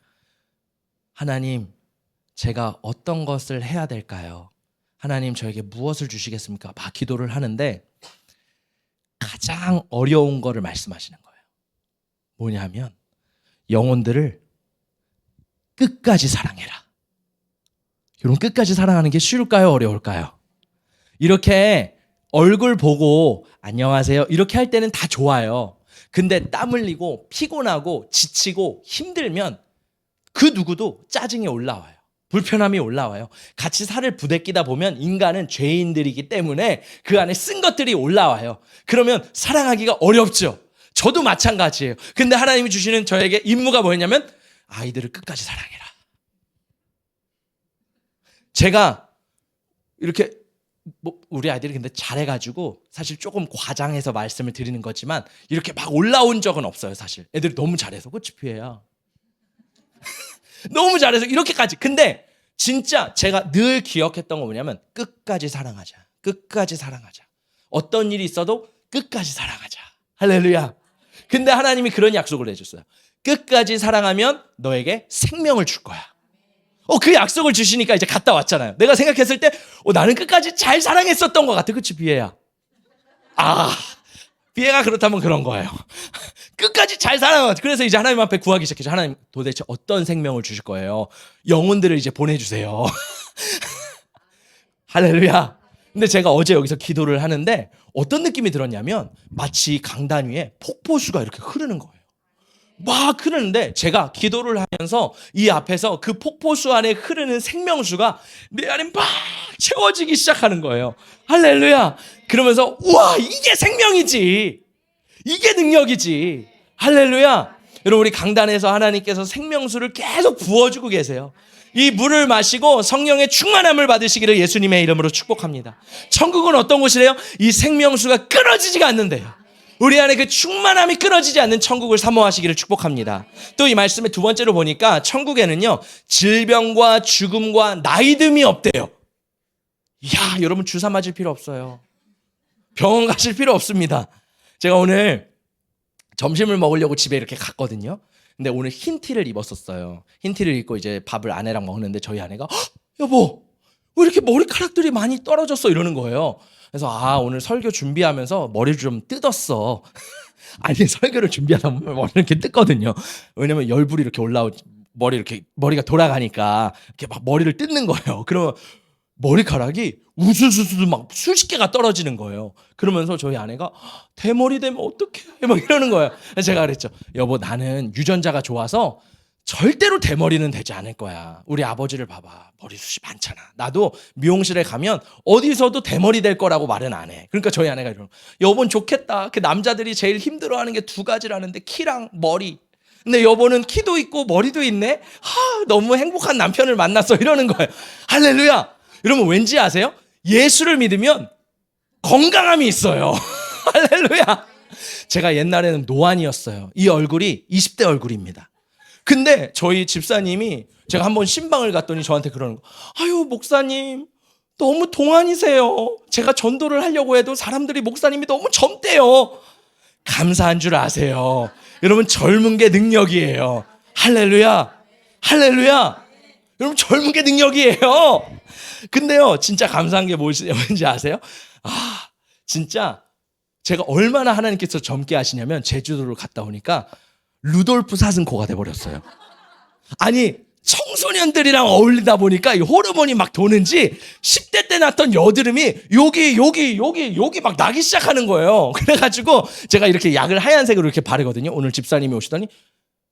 하나님, 제가 어떤 것을 해야 될까요? 하나님, 저에게 무엇을 주시겠습니까? 막 기도를 하는데 가장 어려운 거를 말씀하시는 거예요. 뭐냐면 영혼들을 끝까지 사랑해라. 여러분 끝까지 사랑하는 게 쉬울까요? 어려울까요? 이렇게 얼굴 보고 안녕하세요 이렇게 할 때는 다 좋아요. 근데 땀 흘리고 피곤하고 지치고 힘들면 그 누구도 짜증이 올라와요. 불편함이 올라와요. 같이 살을 부대끼다 보면 인간은 죄인들이기 때문에 그 안에 쓴 것들이 올라와요. 그러면 사랑하기가 어렵죠. 저도 마찬가지예요. 근데 하나님이 주시는 저에게 임무가 뭐였냐면 아이들을 끝까지 사랑해라. 제가 이렇게 우리 아이들이 근데 잘해가지고 사실 조금 과장해서 말씀을 드리는 거지만 이렇게 막 올라온 적은 없어요. 사실 애들이 너무 잘해서. 그치 피해야. 너무 잘해서 이렇게까지. 근데 진짜 제가 늘 기억했던 거 뭐냐면 끝까지 사랑하자. 끝까지 사랑하자. 어떤 일이 있어도 끝까지 사랑하자. 할렐루야. 근데 하나님이 그런 약속을 해줬어요. 끝까지 사랑하면 너에게 생명을 줄 거야. 그 약속을 주시니까 이제 갔다 왔잖아요. 내가 생각했을 때 나는 끝까지 잘 사랑했었던 것 같아. 그치 비애야? 비애가 그렇다면 그런 거예요. 끝까지 잘 사랑하고. 그래서 이제 하나님 앞에 구하기 시작했죠. 하나님 도대체 어떤 생명을 주실 거예요? 영혼들을 이제 보내주세요. 할렐루야. 근데 제가 어제 여기서 기도를 하는데 어떤 느낌이 들었냐면 마치 강단 위에 폭포수가 이렇게 흐르는 거예요. 막 흐르는데 제가 기도를 하면서 이 앞에서 그 폭포수 안에 흐르는 생명수가 내 안에 막 채워지기 시작하는 거예요. 할렐루야. 그러면서 우와 이게 생명이지. 이게 능력이지. 할렐루야. 여러분, 우리 강단에서 하나님께서 생명수를 계속 부어주고 계세요. 이 물을 마시고 성령의 충만함을 받으시기를 예수님의 이름으로 축복합니다. 천국은 어떤 곳이래요? 이 생명수가 끊어지지가 않는데요. 우리 안에 그 충만함이 끊어지지 않는 천국을 사모하시기를 축복합니다. 또 이 말씀의 두 번째로 보니까 천국에는요, 질병과 죽음과 나이듦이 없대요. 이야, 여러분 주사 맞을 필요 없어요. 병원 가실 필요 없습니다. 제가 오늘 점심을 먹으려고 집에 이렇게 갔거든요. 근데 오늘 흰 티를 입었었어요. 흰 티를 입고 이제 밥을 아내랑 먹는데 저희 아내가 여보, 왜 이렇게 머리카락들이 많이 떨어졌어? 이러는 거예요. 그래서 오늘 설교 준비하면서 머리를 좀 뜯었어. 아니, 설교를 준비하다 보면 머리를 이렇게 뜯거든요. 왜냐면 열불이 이렇게 머리가 돌아가니까 이렇게 막 머리를 뜯는 거예요. 그러면 머리카락이 우수수수 막 수십 개가 떨어지는 거예요. 그러면서 저희 아내가 대머리 되면 어떡해? 막 이러는 거예요. 그래서 제가 그랬죠. 여보, 나는 유전자가 좋아서 절대로 대머리는 되지 않을 거야. 우리 아버지를 봐봐. 머리숱이 많잖아. 나도 미용실에 가면 어디서도 대머리 될 거라고 말은 안 해. 그러니까 저희 아내가 이러는 여보는 좋겠다. 그 남자들이 제일 힘들어하는 게 두 가지라는데 키랑 머리. 근데 여보는 키도 있고 머리도 있네. 너무 행복한 남편을 만났어. 이러는 거예요. 할렐루야. 여러분 왠지 아세요? 예수를 믿으면 건강함이 있어요. 할렐루야. 제가 옛날에는 노안이었어요. 이 얼굴이 20대 얼굴입니다. 근데 저희 집사님이 제가 한번 신방을 갔더니 저한테 그러는 거. 아유, 목사님 너무 동안이세요. 제가 전도를 하려고 해도 사람들이 목사님이 너무 젊대요. 감사한 줄 아세요. 여러분 젊은 게 능력이에요. 할렐루야. 할렐루야. 여러분 젊은 게 능력이에요. 근데요, 진짜 감사한 게 뭔지 아세요? 진짜 제가 얼마나 하나님께서 젊게 하시냐면 제주도를 갔다 오니까 루돌프 사슴코가 돼버렸어요. 아니, 청소년들이랑 어울리다 보니까 이 호르몬이 막 도는지 10대 때 났던 여드름이 여기 막 나기 시작하는 거예요. 그래가지고 제가 이렇게 약을 하얀색으로 이렇게 바르거든요. 오늘 집사님이 오시더니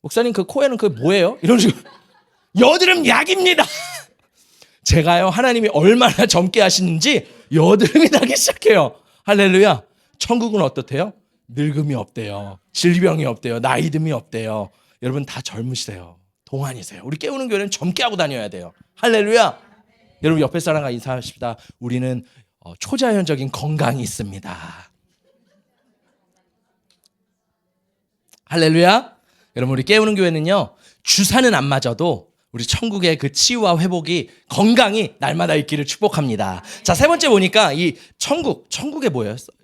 목사님 그 코에는 그게 뭐예요? 이런 식으로. 여드름 약입니다. 제가요, 하나님이 얼마나 젊게 하시는지 여드름이 나기 시작해요. 할렐루야. 천국은 어떻대요? 늙음이 없대요. 질병이 없대요. 나이듦이 없대요. 여러분 다 젊으시세요. 동안이세요. 우리 깨우는 교회는 젊게 하고 다녀야 돼요. 할렐루야. 여러분 옆에 사람과 인사하십시다. 우리는 초자연적인 건강이 있습니다. 할렐루야. 여러분 우리 깨우는 교회는요, 주사는 안 맞아도 우리 천국의 그 치유와 회복이, 건강이 날마다 있기를 축복합니다. 자, 세 번째 보니까 이 천국에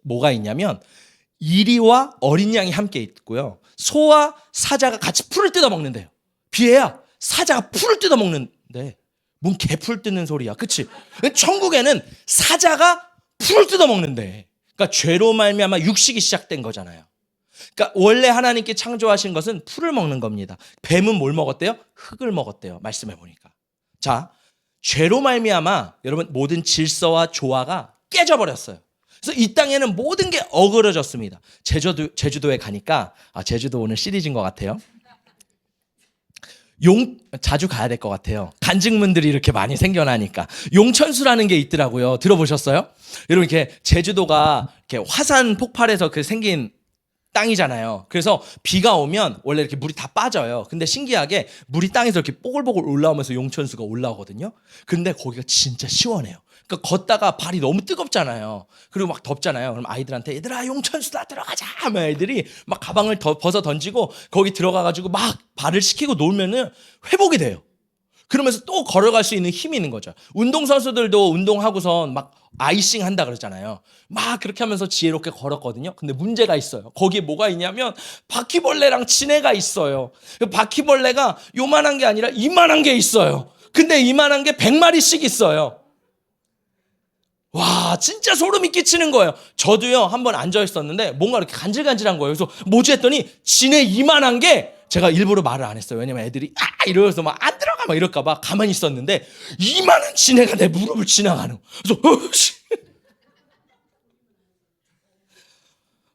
뭐가 있냐면 이리와 어린 양이 함께 있고요. 소와 사자가 같이 풀을 뜯어 먹는데요. 비애야, 사자가 풀을 뜯어 먹는데 뭔 개풀 뜯는 소리야, 그치? 천국에는 사자가 풀을 뜯어 먹는데, 그러니까 죄로 말미암아 육식이 시작된 거잖아요. 그러니까 원래 하나님께 창조하신 것은 풀을 먹는 겁니다. 뱀은 뭘 먹었대요? 흙을 먹었대요. 말씀해 보니까. 자, 죄로 말미암아 여러분 모든 질서와 조화가 깨져버렸어요. 그래서 이 땅에는 모든 게 어그러졌습니다. 제주도에 가니까, 제주도 오늘 시리즈인 것 같아요. 자주 가야 될 것 같아요. 간증문들이 이렇게 많이 생겨나니까. 용천수라는 게 있더라고요. 들어보셨어요? 여러분, 이렇게 제주도가 이렇게 화산 폭발해서 생긴 땅이잖아요. 그래서 비가 오면 원래 이렇게 물이 다 빠져요. 근데 신기하게 물이 땅에서 이렇게 뽀글뽀글 올라오면서 용천수가 올라오거든요. 근데 거기가 진짜 시원해요. 그러니까 걷다가 발이 너무 뜨겁잖아요. 그리고 막 덥잖아요. 그럼 아이들한테 얘들아 용천수다 들어가자 하면 애들이 막 가방을 벗어 던지고 거기 들어가가지고 막 발을 식히고 놀면은 회복이 돼요. 그러면서 또 걸어갈 수 있는 힘이 있는 거죠. 운동선수들도 운동하고선 막 아이싱 한다 그러잖아요. 막 그렇게 하면서 지혜롭게 걸었거든요. 근데 문제가 있어요. 거기에 뭐가 있냐면 바퀴벌레랑 지네가 있어요. 바퀴벌레가 요만한 게 아니라 이만한 게 있어요. 근데 이만한 게 100마리씩 있어요. 와, 진짜 소름이 끼치는 거예요. 저도요, 한번 앉아 있었는데 뭔가 이렇게 간질간질한 거예요. 그래서 뭐지 했더니 지네 이만한 게, 제가 일부러 말을 안 했어요. 왜냐면 애들이 이러면서 막 안 들어가 막 이럴까 봐 가만히 있었는데 이만한 지네가 내 무릎을 지나가는. 그래서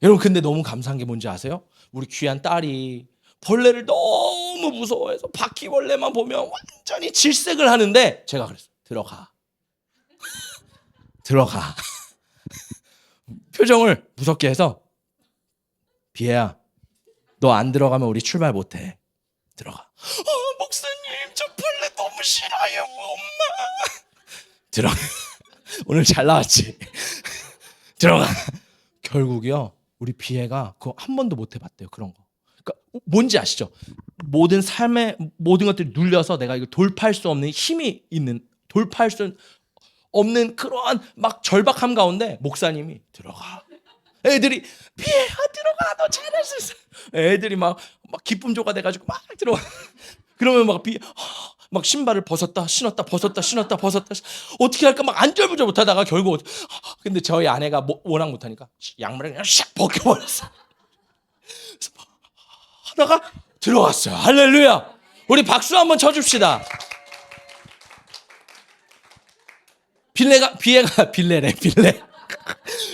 여러분, 근데 너무 감사한 게 뭔지 아세요? 우리 귀한 딸이 벌레를 너무 무서워해서 바퀴벌레만 보면 완전히 질색을 하는데 제가 그랬어요. 들어가. 표정을 무섭게 해서 비애야 너 안 들어가면 우리 출발 못해. 들어가. 목사님 저 벌레 너무 싫어요 엄마. 들어가. 오늘 잘 나왔지. 들어가. 결국이요 우리 비애가 그거 한 번도 못 해봤대요. 그런 거. 그러니까 뭔지 아시죠? 모든 삶의 모든 것들이 눌려서 내가 이거 돌파할 수 없는 힘이 있는, 돌파할 수 없는 그러한 막 절박함 가운데 목사님이 들어가. 애들이 비애야 들어가 너 잘할 수 있어. 애들이 막 기쁨조가 돼가지고 막 들어가. 그러면 막 신발을 벗었다 신었다 벗었다 신었다 벗었다 어떻게 할까 막 안절부절 못하다가 결국 근데 저희 아내가 워낙 못하니까 양말을 그냥 샥 벗겨버렸어. 하다가 들어갔어요. 할렐루야. 우리 박수 한번 쳐줍시다.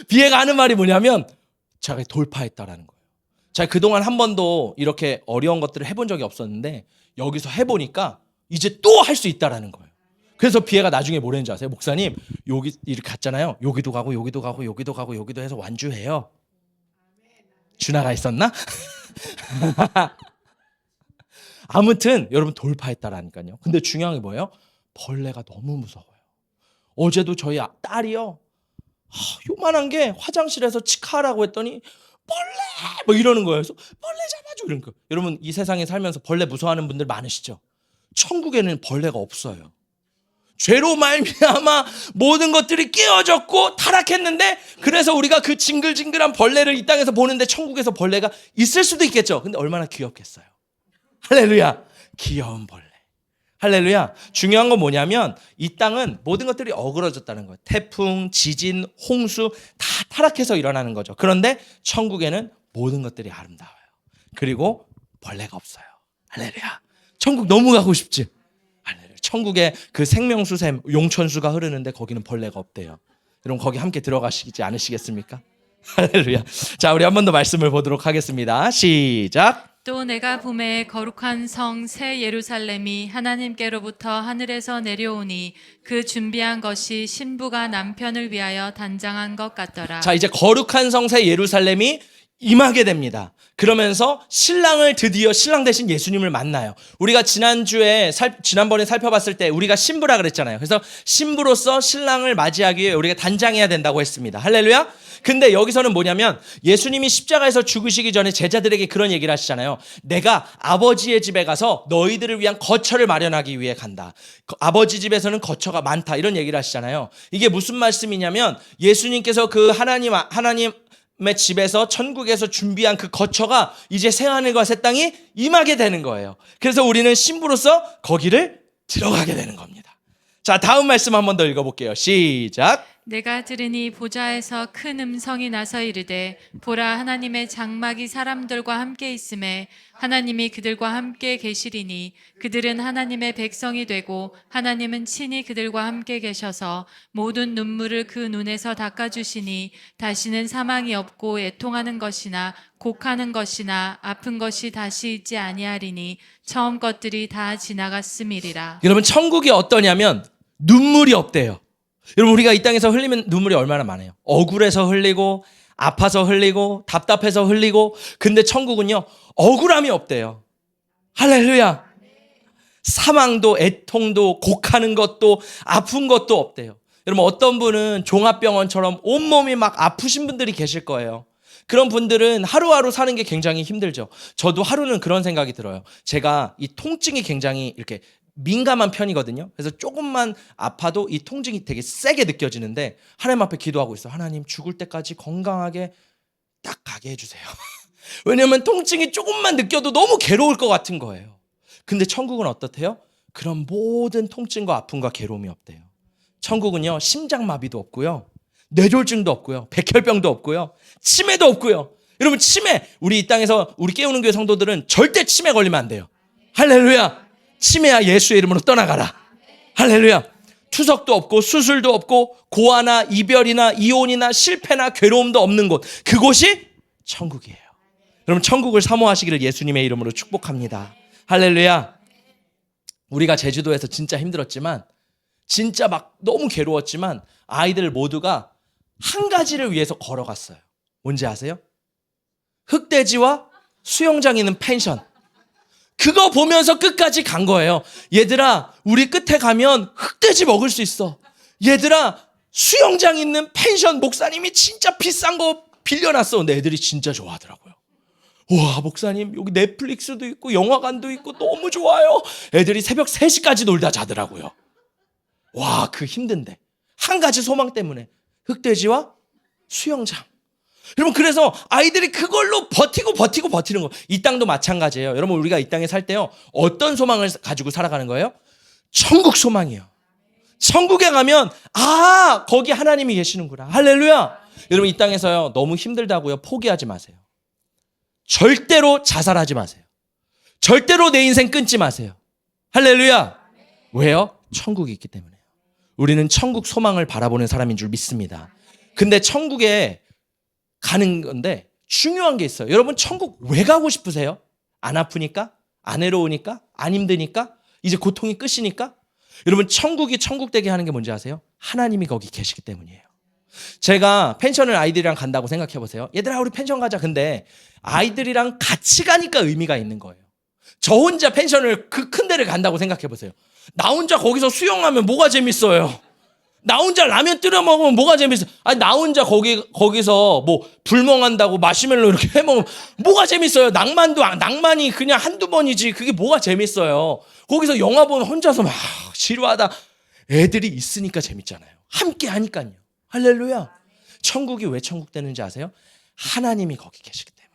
비애가 하는 말이 뭐냐면 제가 돌파했다라는 거예요. 제가 그동안 한 번도 이렇게 어려운 것들을 해본 적이 없었는데 여기서 해보니까 이제 또 할 수 있다라는 거예요. 그래서 비애가 나중에 뭐라는지 아세요? 목사님 여기 이렇게 갔잖아요. 여기도 가고 여기도 가고 여기도 가고 여기도 해서 완주해요. 준하가 있었나? 아무튼 여러분 돌파했다라니까요. 근데 중요한 게 뭐예요? 벌레가 너무 무서워요. 어제도 저희 딸이요 요만한 게 화장실에서 치카라고 했더니 벌레 뭐 이러는 거예요. 그래서 벌레 잡아줘 이런 거. 여러분 이 세상에 살면서 벌레 무서워하는 분들 많으시죠? 천국에는 벌레가 없어요. 죄로 말미암아 모든 것들이 깨어졌고 타락했는데 그래서 우리가 그 징글징글한 벌레를 이 땅에서 보는데 천국에서 벌레가 있을 수도 있겠죠. 근데 얼마나 귀엽겠어요. 할렐루야. 귀여운 벌레. 할렐루야. 중요한 건 뭐냐면 이 땅은 모든 것들이 어그러졌다는 거예요. 태풍, 지진, 홍수 다 타락해서 일어나는 거죠. 그런데 천국에는 모든 것들이 아름다워요. 그리고 벌레가 없어요. 할렐루야. 천국 너무 가고 싶지? 할렐루야. 천국에 그 생명수샘, 용천수가 흐르는데 거기는 벌레가 없대요. 여러분 거기 함께 들어가시지 않으시겠습니까? 할렐루야. 자, 우리 한 번 더 말씀을 보도록 하겠습니다. 시작. 또 내가 봄에 거룩한 성 새 예루살렘이 하나님께로부터 하늘에서 내려오니 그 준비한 것이 신부가 남편을 위하여 단장한 것 같더라. 자, 이제 거룩한 성 새 예루살렘이 임하게 됩니다. 그러면서 신랑을 드디어 신랑 대신 예수님을 만나요. 우리가 지난번에 살펴봤을 때 우리가 신부라 그랬잖아요. 그래서 신부로서 신랑을 맞이하기 위해 우리가 단장해야 된다고 했습니다. 할렐루야. 근데 여기서는 뭐냐면 예수님이 십자가에서 죽으시기 전에 제자들에게 그런 얘기를 하시잖아요. 내가 아버지의 집에 가서 너희들을 위한 거처를 마련하기 위해 간다. 아버지 집에서는 거처가 많다. 이런 얘기를 하시잖아요. 이게 무슨 말씀이냐면 예수님께서 그 하나님의 집에서 천국에서 준비한 그 거처가 이제 새하늘과 새 땅이 임하게 되는 거예요. 그래서 우리는 신부로서 거기를 들어가게 되는 겁니다. 자, 다음 말씀 한 번 더 읽어볼게요. 시작. 내가 들으니 보좌에서 큰 음성이 나서 이르되 보라 하나님의 장막이 사람들과 함께 있음에 하나님이 그들과 함께 계시리니 그들은 하나님의 백성이 되고 하나님은 친히 그들과 함께 계셔서 모든 눈물을 그 눈에서 닦아주시니 다시는 사망이 없고 애통하는 것이나 곡하는 것이나 아픈 것이 다시 있지 아니하리니 처음 것들이 다 지나갔음이리라. 여러분 천국이 어떠냐면 눈물이 없대요. 여러분 우리가 이 땅에서 흘리면 눈물이 얼마나 많아요. 억울해서 흘리고 아파서 흘리고 답답해서 흘리고. 근데 천국은요 억울함이 없대요. 할렐루야. 사망도 애통도 곡하는 것도 아픈 것도 없대요. 여러분 어떤 분은 종합병원처럼 온몸이 막 아프신 분들이 계실 거예요. 그런 분들은 하루하루 사는 게 굉장히 힘들죠. 저도 하루는 그런 생각이 들어요. 제가 이 통증이 굉장히 이렇게 민감한 편이거든요. 그래서 조금만 아파도 이 통증이 되게 세게 느껴지는데 하나님 앞에 기도하고 있어요. 하나님 죽을 때까지 건강하게 딱 가게 해주세요. 왜냐하면 통증이 조금만 느껴도 너무 괴로울 것 같은 거예요. 근데 천국은 어떻대요? 그런 모든 통증과 아픔과 괴로움이 없대요. 천국은요 심장마비도 없고요, 뇌졸중도 없고요, 백혈병도 없고요, 치매도 없고요. 여러분 치매, 우리 이 땅에서 우리 깨우는 교회 성도들은 절대 치매 걸리면 안 돼요. 할렐루야. 치매야 예수의 이름으로 떠나가라. 할렐루야. 투석도 없고 수술도 없고 고아나 이별이나 이혼이나 실패나 괴로움도 없는 곳, 그곳이 천국이에요. 여러분 천국을 사모하시기를 예수님의 이름으로 축복합니다. 할렐루야. 우리가 제주도에서 진짜 힘들었지만, 진짜 막 너무 괴로웠지만 아이들 모두가 한 가지를 위해서 걸어갔어요. 뭔지 아세요? 흑돼지와 수영장 있는 펜션. 그거 보면서 끝까지 간 거예요. 얘들아, 우리 끝에 가면 흑돼지 먹을 수 있어. 얘들아, 수영장 있는 펜션 목사님이 진짜 비싼 거 빌려놨어. 근데 애들이 진짜 좋아하더라고요. 와, 목사님 여기 넷플릭스도 있고 영화관도 있고 너무 좋아요. 애들이 새벽 3시까지 놀다 자더라고요. 와, 그 힘든데 한 가지 소망 때문에 흑돼지와 수영장. 여러분, 그래서 아이들이 그걸로 버티는 거. 이 땅도 마찬가지예요. 여러분, 우리가 이 땅에 살 때요, 어떤 소망을 가지고 살아가는 거예요? 천국 소망이에요. 천국에 가면 거기 하나님이 계시는구나. 할렐루야. 여러분, 이 땅에서요 너무 힘들다고요 포기하지 마세요. 절대로 자살하지 마세요. 절대로 내 인생 끊지 마세요. 할렐루야. 왜요? 천국이 있기 때문에요. 우리는 천국 소망을 바라보는 사람인 줄 믿습니다. 근데 천국에 가는 건데 중요한 게 있어요. 여러분, 천국 왜 가고 싶으세요? 안 아프니까? 안 외로우니까? 안 힘드니까? 이제 고통이 끝이니까? 여러분, 천국이 천국 되게 하는 게 뭔지 아세요? 하나님이 거기 계시기 때문이에요. 제가 펜션을 아이들이랑 간다고 생각해 보세요. 얘들아, 우리 펜션 가자. 근데 아이들이랑 같이 가니까 의미가 있는 거예요. 저 혼자 펜션을 그 큰 데를 간다고 생각해 보세요. 나 혼자 거기서 수영하면 뭐가 재밌어요? 나 혼자 라면 끓여 먹으면 뭐가 재밌어요? 아니, 나 혼자 거기서 뭐 불멍한다고 마시멜로 이렇게 해 먹으면 뭐가 재밌어요? 낭만이 그냥 한두 번이지. 그게 뭐가 재밌어요? 거기서 영화 보면 혼자서 막 지루하다. 애들이 있으니까 재밌잖아요. 함께 하니까요. 할렐루야. 천국이 왜 천국 되는지 아세요? 하나님이 거기 계시기 때문에.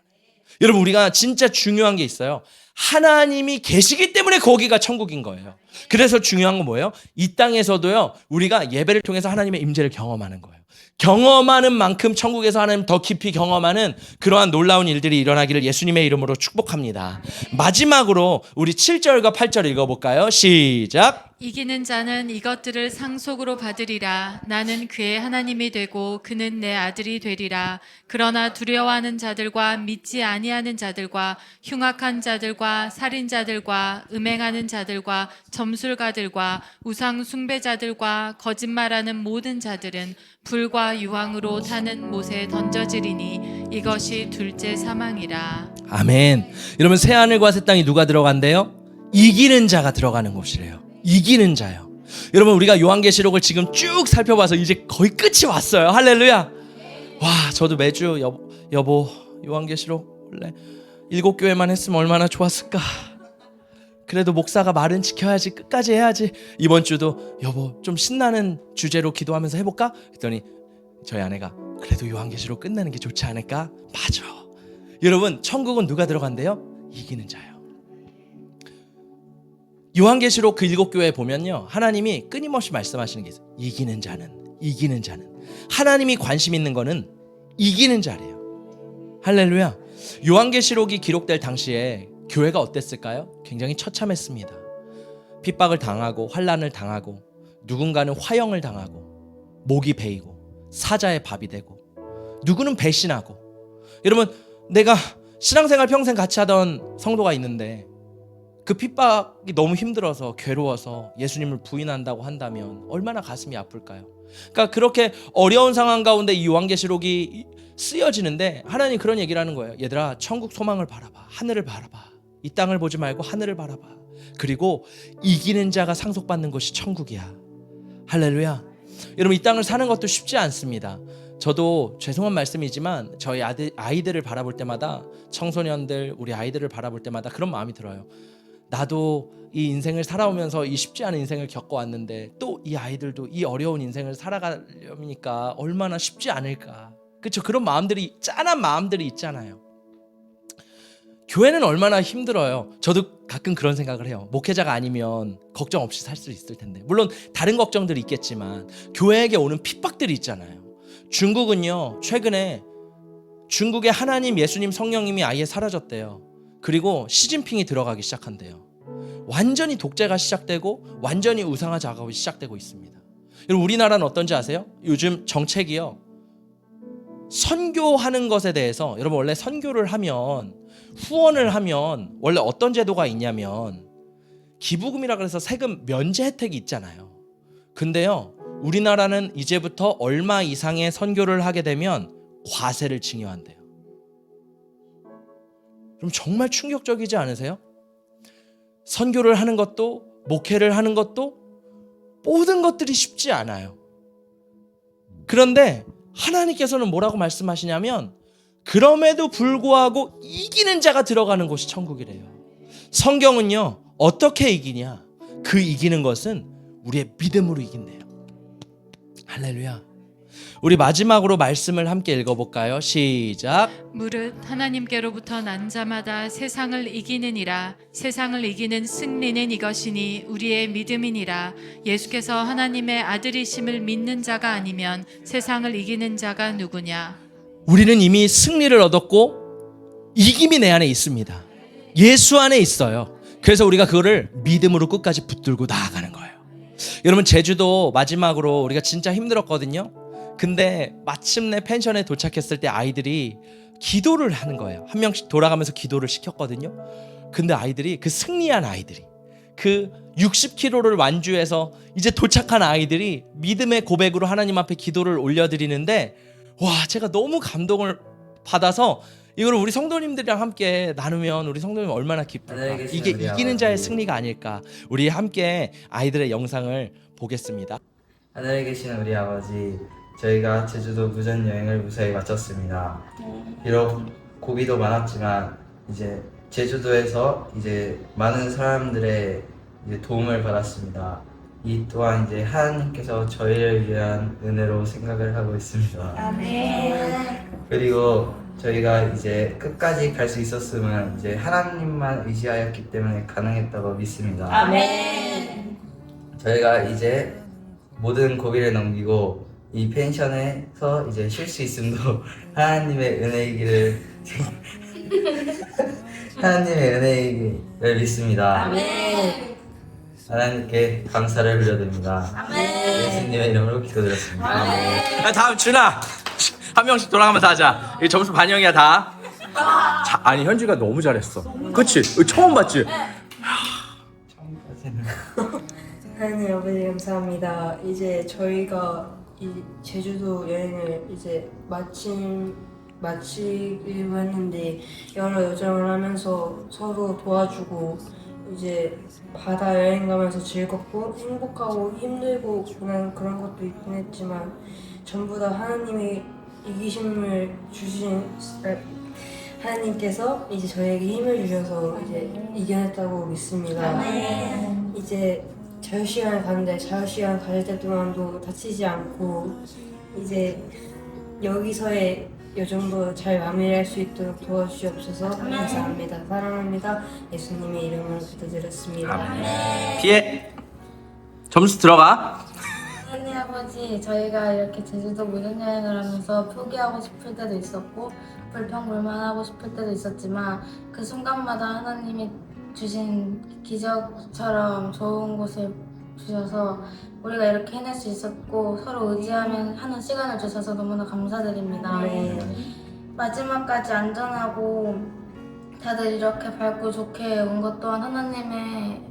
여러분, 우리가 진짜 중요한 게 있어요. 하나님이 계시기 때문에 거기가 천국인 거예요. 그래서 중요한 건 뭐예요? 이 땅에서도요, 우리가 예배를 통해서 하나님의 임재를 경험하는 거예요. 경험하는 만큼 천국에서 하나님 더 깊이 경험하는 그러한 놀라운 일들이 일어나기를 예수님의 이름으로 축복합니다. 마지막으로 우리 7절과 8절 읽어볼까요? 시작. 이기는 자는 이것들을 상속으로 받으리라. 나는 그의 하나님이 되고 그는 내 아들이 되리라. 그러나 두려워하는 자들과 믿지 아니하는 자들과 흉악한 자들과 살인자들과 음행하는 자들과 점술가들과 우상 숭배자들과 거짓말하는 모든 자들은 불과 유황으로 타는 못에 던져지리니 이것이 둘째 사망이라. 아멘. 여러분, 새하늘과 새 땅이 누가 들어간대요? 이기는 자가 들어가는 곳이래요. 이기는 자요. 여러분, 우리가 요한계시록을 지금 쭉 살펴봐서 이제 거의 끝이 왔어요. 할렐루야. 와, 저도 매주 여보 요한계시록 원래 7교회만 했으면 얼마나 좋았을까. 그래도 목사가 말은 지켜야지, 끝까지 해야지. 이번 주도 여보 좀 신나는 주제로 기도하면서 해볼까? 그랬더니 저희 아내가 그래도 요한계시록 끝내는 게 좋지 않을까? 맞아. 여러분, 천국은 누가 들어간대요? 이기는 자요. 요한계시록 그 7교회에 보면요, 하나님이 끊임없이 말씀하시는 게 있어요. 이기는 자는. 하나님이 관심 있는 거는 이기는 자래요. 할렐루야. 요한계시록이 기록될 당시에 교회가 어땠을까요? 굉장히 처참했습니다. 핍박을 당하고 환난을 당하고 누군가는 화형을 당하고 목이 베이고 사자의 밥이 되고 누구는 배신하고. 여러분, 내가 신앙생활 평생 같이 하던 성도가 있는데 그 핍박이 너무 힘들어서 괴로워서 예수님을 부인한다고 한다면 얼마나 가슴이 아플까요? 그러니까 그렇게 어려운 상황 가운데 이 요한계시록이 쓰여지는데 하나님 그런 얘기를 하는 거예요. 얘들아, 천국 소망을 바라봐. 하늘을 바라봐. 이 땅을 보지 말고 하늘을 바라봐. 그리고 이기는 자가 상속받는 것이 천국이야. 할렐루야. 여러분, 이 땅을 사는 것도 쉽지 않습니다. 저도 죄송한 말씀이지만 저희 아이들을 바라볼 때마다, 청소년들, 우리 아이들을 바라볼 때마다 그런 마음이 들어요. 나도 이 인생을 살아오면서 이 쉽지 않은 인생을 겪어왔는데 또 이 아이들도 이 어려운 인생을 살아가려니까 얼마나 쉽지 않을까. 그렇죠? 그런 마음들이, 짠한 마음들이 있잖아요. 교회는 얼마나 힘들어요. 저도 가끔 그런 생각을 해요. 목회자가 아니면 걱정 없이 살 수 있을 텐데. 물론 다른 걱정들이 있겠지만 교회에게 오는 핍박들이 있잖아요. 중국은요, 최근에 중국에 하나님, 예수님, 성령님이 아예 사라졌대요. 그리고 시진핑이 들어가기 시작한대요. 완전히 독재가 시작되고 완전히 우상화 작업이 시작되고 있습니다. 여러분, 우리나라는 어떤지 아세요? 요즘 정책이요, 선교하는 것에 대해서, 여러분 원래 선교를 하면, 후원을 하면 원래 어떤 제도가 있냐면 기부금이라 그래서 세금 면제 혜택이 있잖아요. 근데요, 우리나라는 이제부터 얼마 이상의 선교를 하게 되면 과세를 징여한대요. 그럼 정말 충격적이지 않으세요? 선교를 하는 것도, 목회를 하는 것도 모든 것들이 쉽지 않아요. 그런데 하나님께서는 뭐라고 말씀하시냐면 그럼에도 불구하고 이기는 자가 들어가는 곳이 천국이래요. 성경은요, 어떻게 이기냐? 그 이기는 것은 우리의 믿음으로 이긴대요. 할렐루야. 우리 마지막으로 말씀을 함께 읽어볼까요? 시작. 무릇 하나님께로부터 난 자마다 세상을 이기느니라. 세상을 이기는 승리는 이것이니 우리의 믿음이니라. 예수께서 하나님의 아들이심을 믿는 자가 아니면 세상을 이기는 자가 누구냐? 우리는 이미 승리를 얻었고 이김이 내 안에 있습니다. 예수 안에 있어요. 그래서 우리가 그거를 믿음으로 끝까지 붙들고 나아가는 거예요. 여러분, 제주도 마지막으로 우리가 진짜 힘들었거든요. 근데 마침내 펜션에 도착했을 때 아이들이 기도를 하는 거예요. 한 명씩 돌아가면서 기도를 시켰거든요. 근데 아이들이, 그 승리한 아이들이, 그 60km를 완주해서 이제 도착한 아이들이 믿음의 고백으로 하나님 앞에 기도를 올려드리는데, 와, 제가 너무 감동을 받아서 이걸 우리 성도님들이랑 함께 나누면 우리 성도님 얼마나 기쁠까. 이게 이기는 자의 승리가 아닐까. 우리 함께 아이들의 영상을 보겠습니다. 하늘에 계신 우리 아버지, 저희가 제주도 무전 여행을 무사히 마쳤습니다. 비록 고비도 많았지만 이제 제주도에서 이제 많은 사람들의 이제 도움을 받았습니다. 이 또한 이제 하나님께서 저희를 위한 은혜로 생각을 하고 있습니다. 아멘. 그리고 저희가 이제 끝까지 갈 수 있었음은 이제 하나님만 의지하였기 때문에 가능했다고 믿습니다. 아멘. 저희가 이제 모든 고비를 넘기고 이 펜션에서 이제 쉴 수 있음도 하나님의 은혜이기를 하나님의 은혜이기를 믿습니다. 아멘. 하나님께 감사를 빌려드립니다. 아멘. 예수님의 이름으로 기도드렸습니다. 아멘. 야, 다음 준아, 한 명씩 돌아가면서 하자. 이 점수 반영이야 다. 아니, 현주가 너무 잘했어. 그치? 처음 봤지? 처음까지는 하나님 아버지 감사합니다. 이제 저희가 이 제주도 여행을 이제 마치기로 했는데 여러 여정을 하면서 서로 도와주고 이제 바다 여행 가면서 즐겁고 행복하고 힘들고 그런 것도 있긴 했지만 전부 다 하나님이 이기심을 주신 하나님께서 이제 저에게 힘을 주셔서 이제 이겨냈다고 믿습니다. 이제 자유시간을 가는데 자유시간 가질 때 동안도 다치지 않고 이제 여기서의 여정도 잘 마무리할 수 있도록 도와주시옵소서. 감사합니다. 사랑합니다. 예수님의 이름으로 기도드렸습니다. 피해. 점수 들어가. 하나님 아버지, 저희가 이렇게 제주도 무전여행을 하면서 포기하고 싶을 때도 있었고 불평불만하고 싶을 때도 있었지만 그 순간마다 하나님이 주신 기적처럼 좋은 곳을 주셔서 우리가 이렇게 해낼 수 있었고 서로 의지하면 하는 시간을 주셔서 너무나 감사드립니다. 마지막까지 안전하고 다들 이렇게 밝고 좋게 온 것 또한 하나님의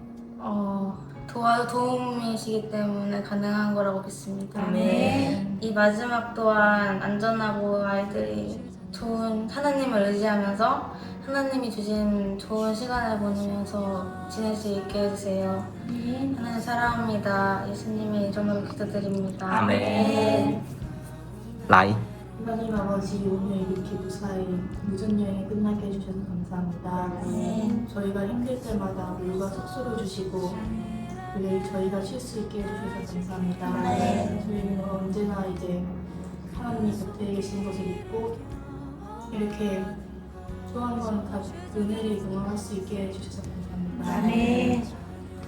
도움이시기 때문에 가능한 거라고 믿습니다. 이 마지막 또한 안전하고 아이들이 좋은 하나님을 의지하면서 하나님이 주신 좋은 시간을 보내면서 지낼 수 있게 해주세요. 하나님 사랑합니다. 예수님의 이름으로 기도드립니다. 아멘. 라이. 하나님 아버지, 오늘 이렇게 무사히 무전여행이 끝나게 해주셔서 감사합니다. 저희가 힘들 때마다 물과 숙소를 주시고 늘 저희가 쉴 수 있게 해주셔서 감사합니다. 저희는 언제나 이제 하나님이 곁에 계신 것을 믿고 이렇게 좋아하는 건 다 은혜를 경험할 수 있게 해주셔서 감사합니다.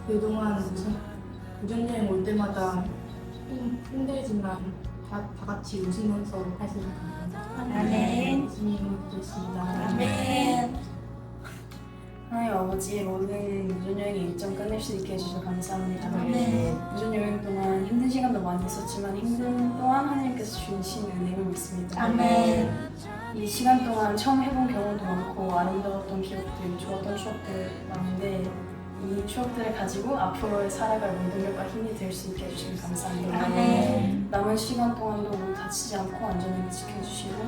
그동안 무전여행 올 때마다 힘들지만 다 같이 웃으면서 하시는 감사합니다. 예수님을 부르습니다. 하나님 아버지, 오늘 무전여행 일정 끝낼 수 있게 해주셔서 감사합니다. 무전여행 동안 힘든 시간도 많이 있었지만 힘든 동안 하나님께서 주신 은혜를 믿습니다. 이 시간 동안 처음 해본 경험도 많고 아름다웠던 기억들, 좋았던 추억들 많은데 이 추억들을 가지고 앞으로의 살아갈 원동력과 힘이 될 수 있게 해주셔서 감사합니다. 남은 시간 동안도 모두 다치지 않고 안전하게 지켜주시고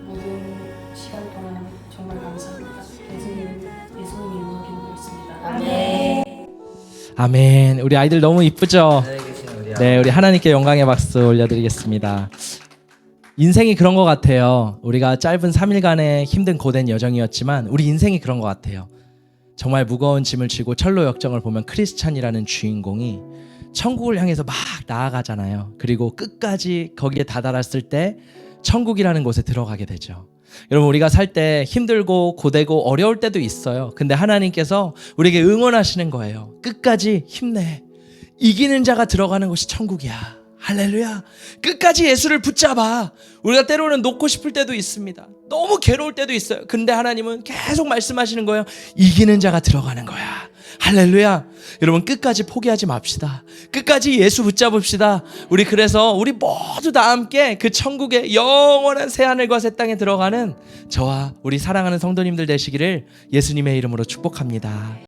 모든 시간 동안 정말 감사합니다. 예수님의 이름으로 기도드렸습니다. 아멘. 아멘. 우리 아이들 너무 이쁘죠? 하늘에 계신 우리 네, 우리 하나님께 영광의 박수 올려드리겠습니다. 인생이 그런 것 같아요. 우리가 짧은 3일간의 힘든 고된 여정이었지만 우리 인생이 그런 것 같아요. 정말 무거운 짐을 지고 철로 역정을 보면 크리스찬이라는 주인공이 천국을 향해서 막 나아가잖아요. 그리고 끝까지 거기에 다다랐을 때 천국이라는 곳에 들어가게 되죠. 여러분, 우리가 살 때 힘들고 고되고 어려울 때도 있어요. 근데 하나님께서 우리에게 응원하시는 거예요. 끝까지 힘내. 이기는 자가 들어가는 곳이 천국이야. 할렐루야. 끝까지 예수를 붙잡아. 우리가 때로는 놓고 싶을 때도 있습니다. 너무 괴로울 때도 있어요. 근데 하나님은 계속 말씀하시는 거예요. 이기는 자가 들어가는 거야. 할렐루야. 여러분, 끝까지 포기하지 맙시다. 끝까지 예수 붙잡읍시다. 우리 그래서 우리 모두 다 함께 그 천국의 영원한 새하늘과 새 땅에 들어가는 저와 우리 사랑하는 성도님들 되시기를 예수님의 이름으로 축복합니다.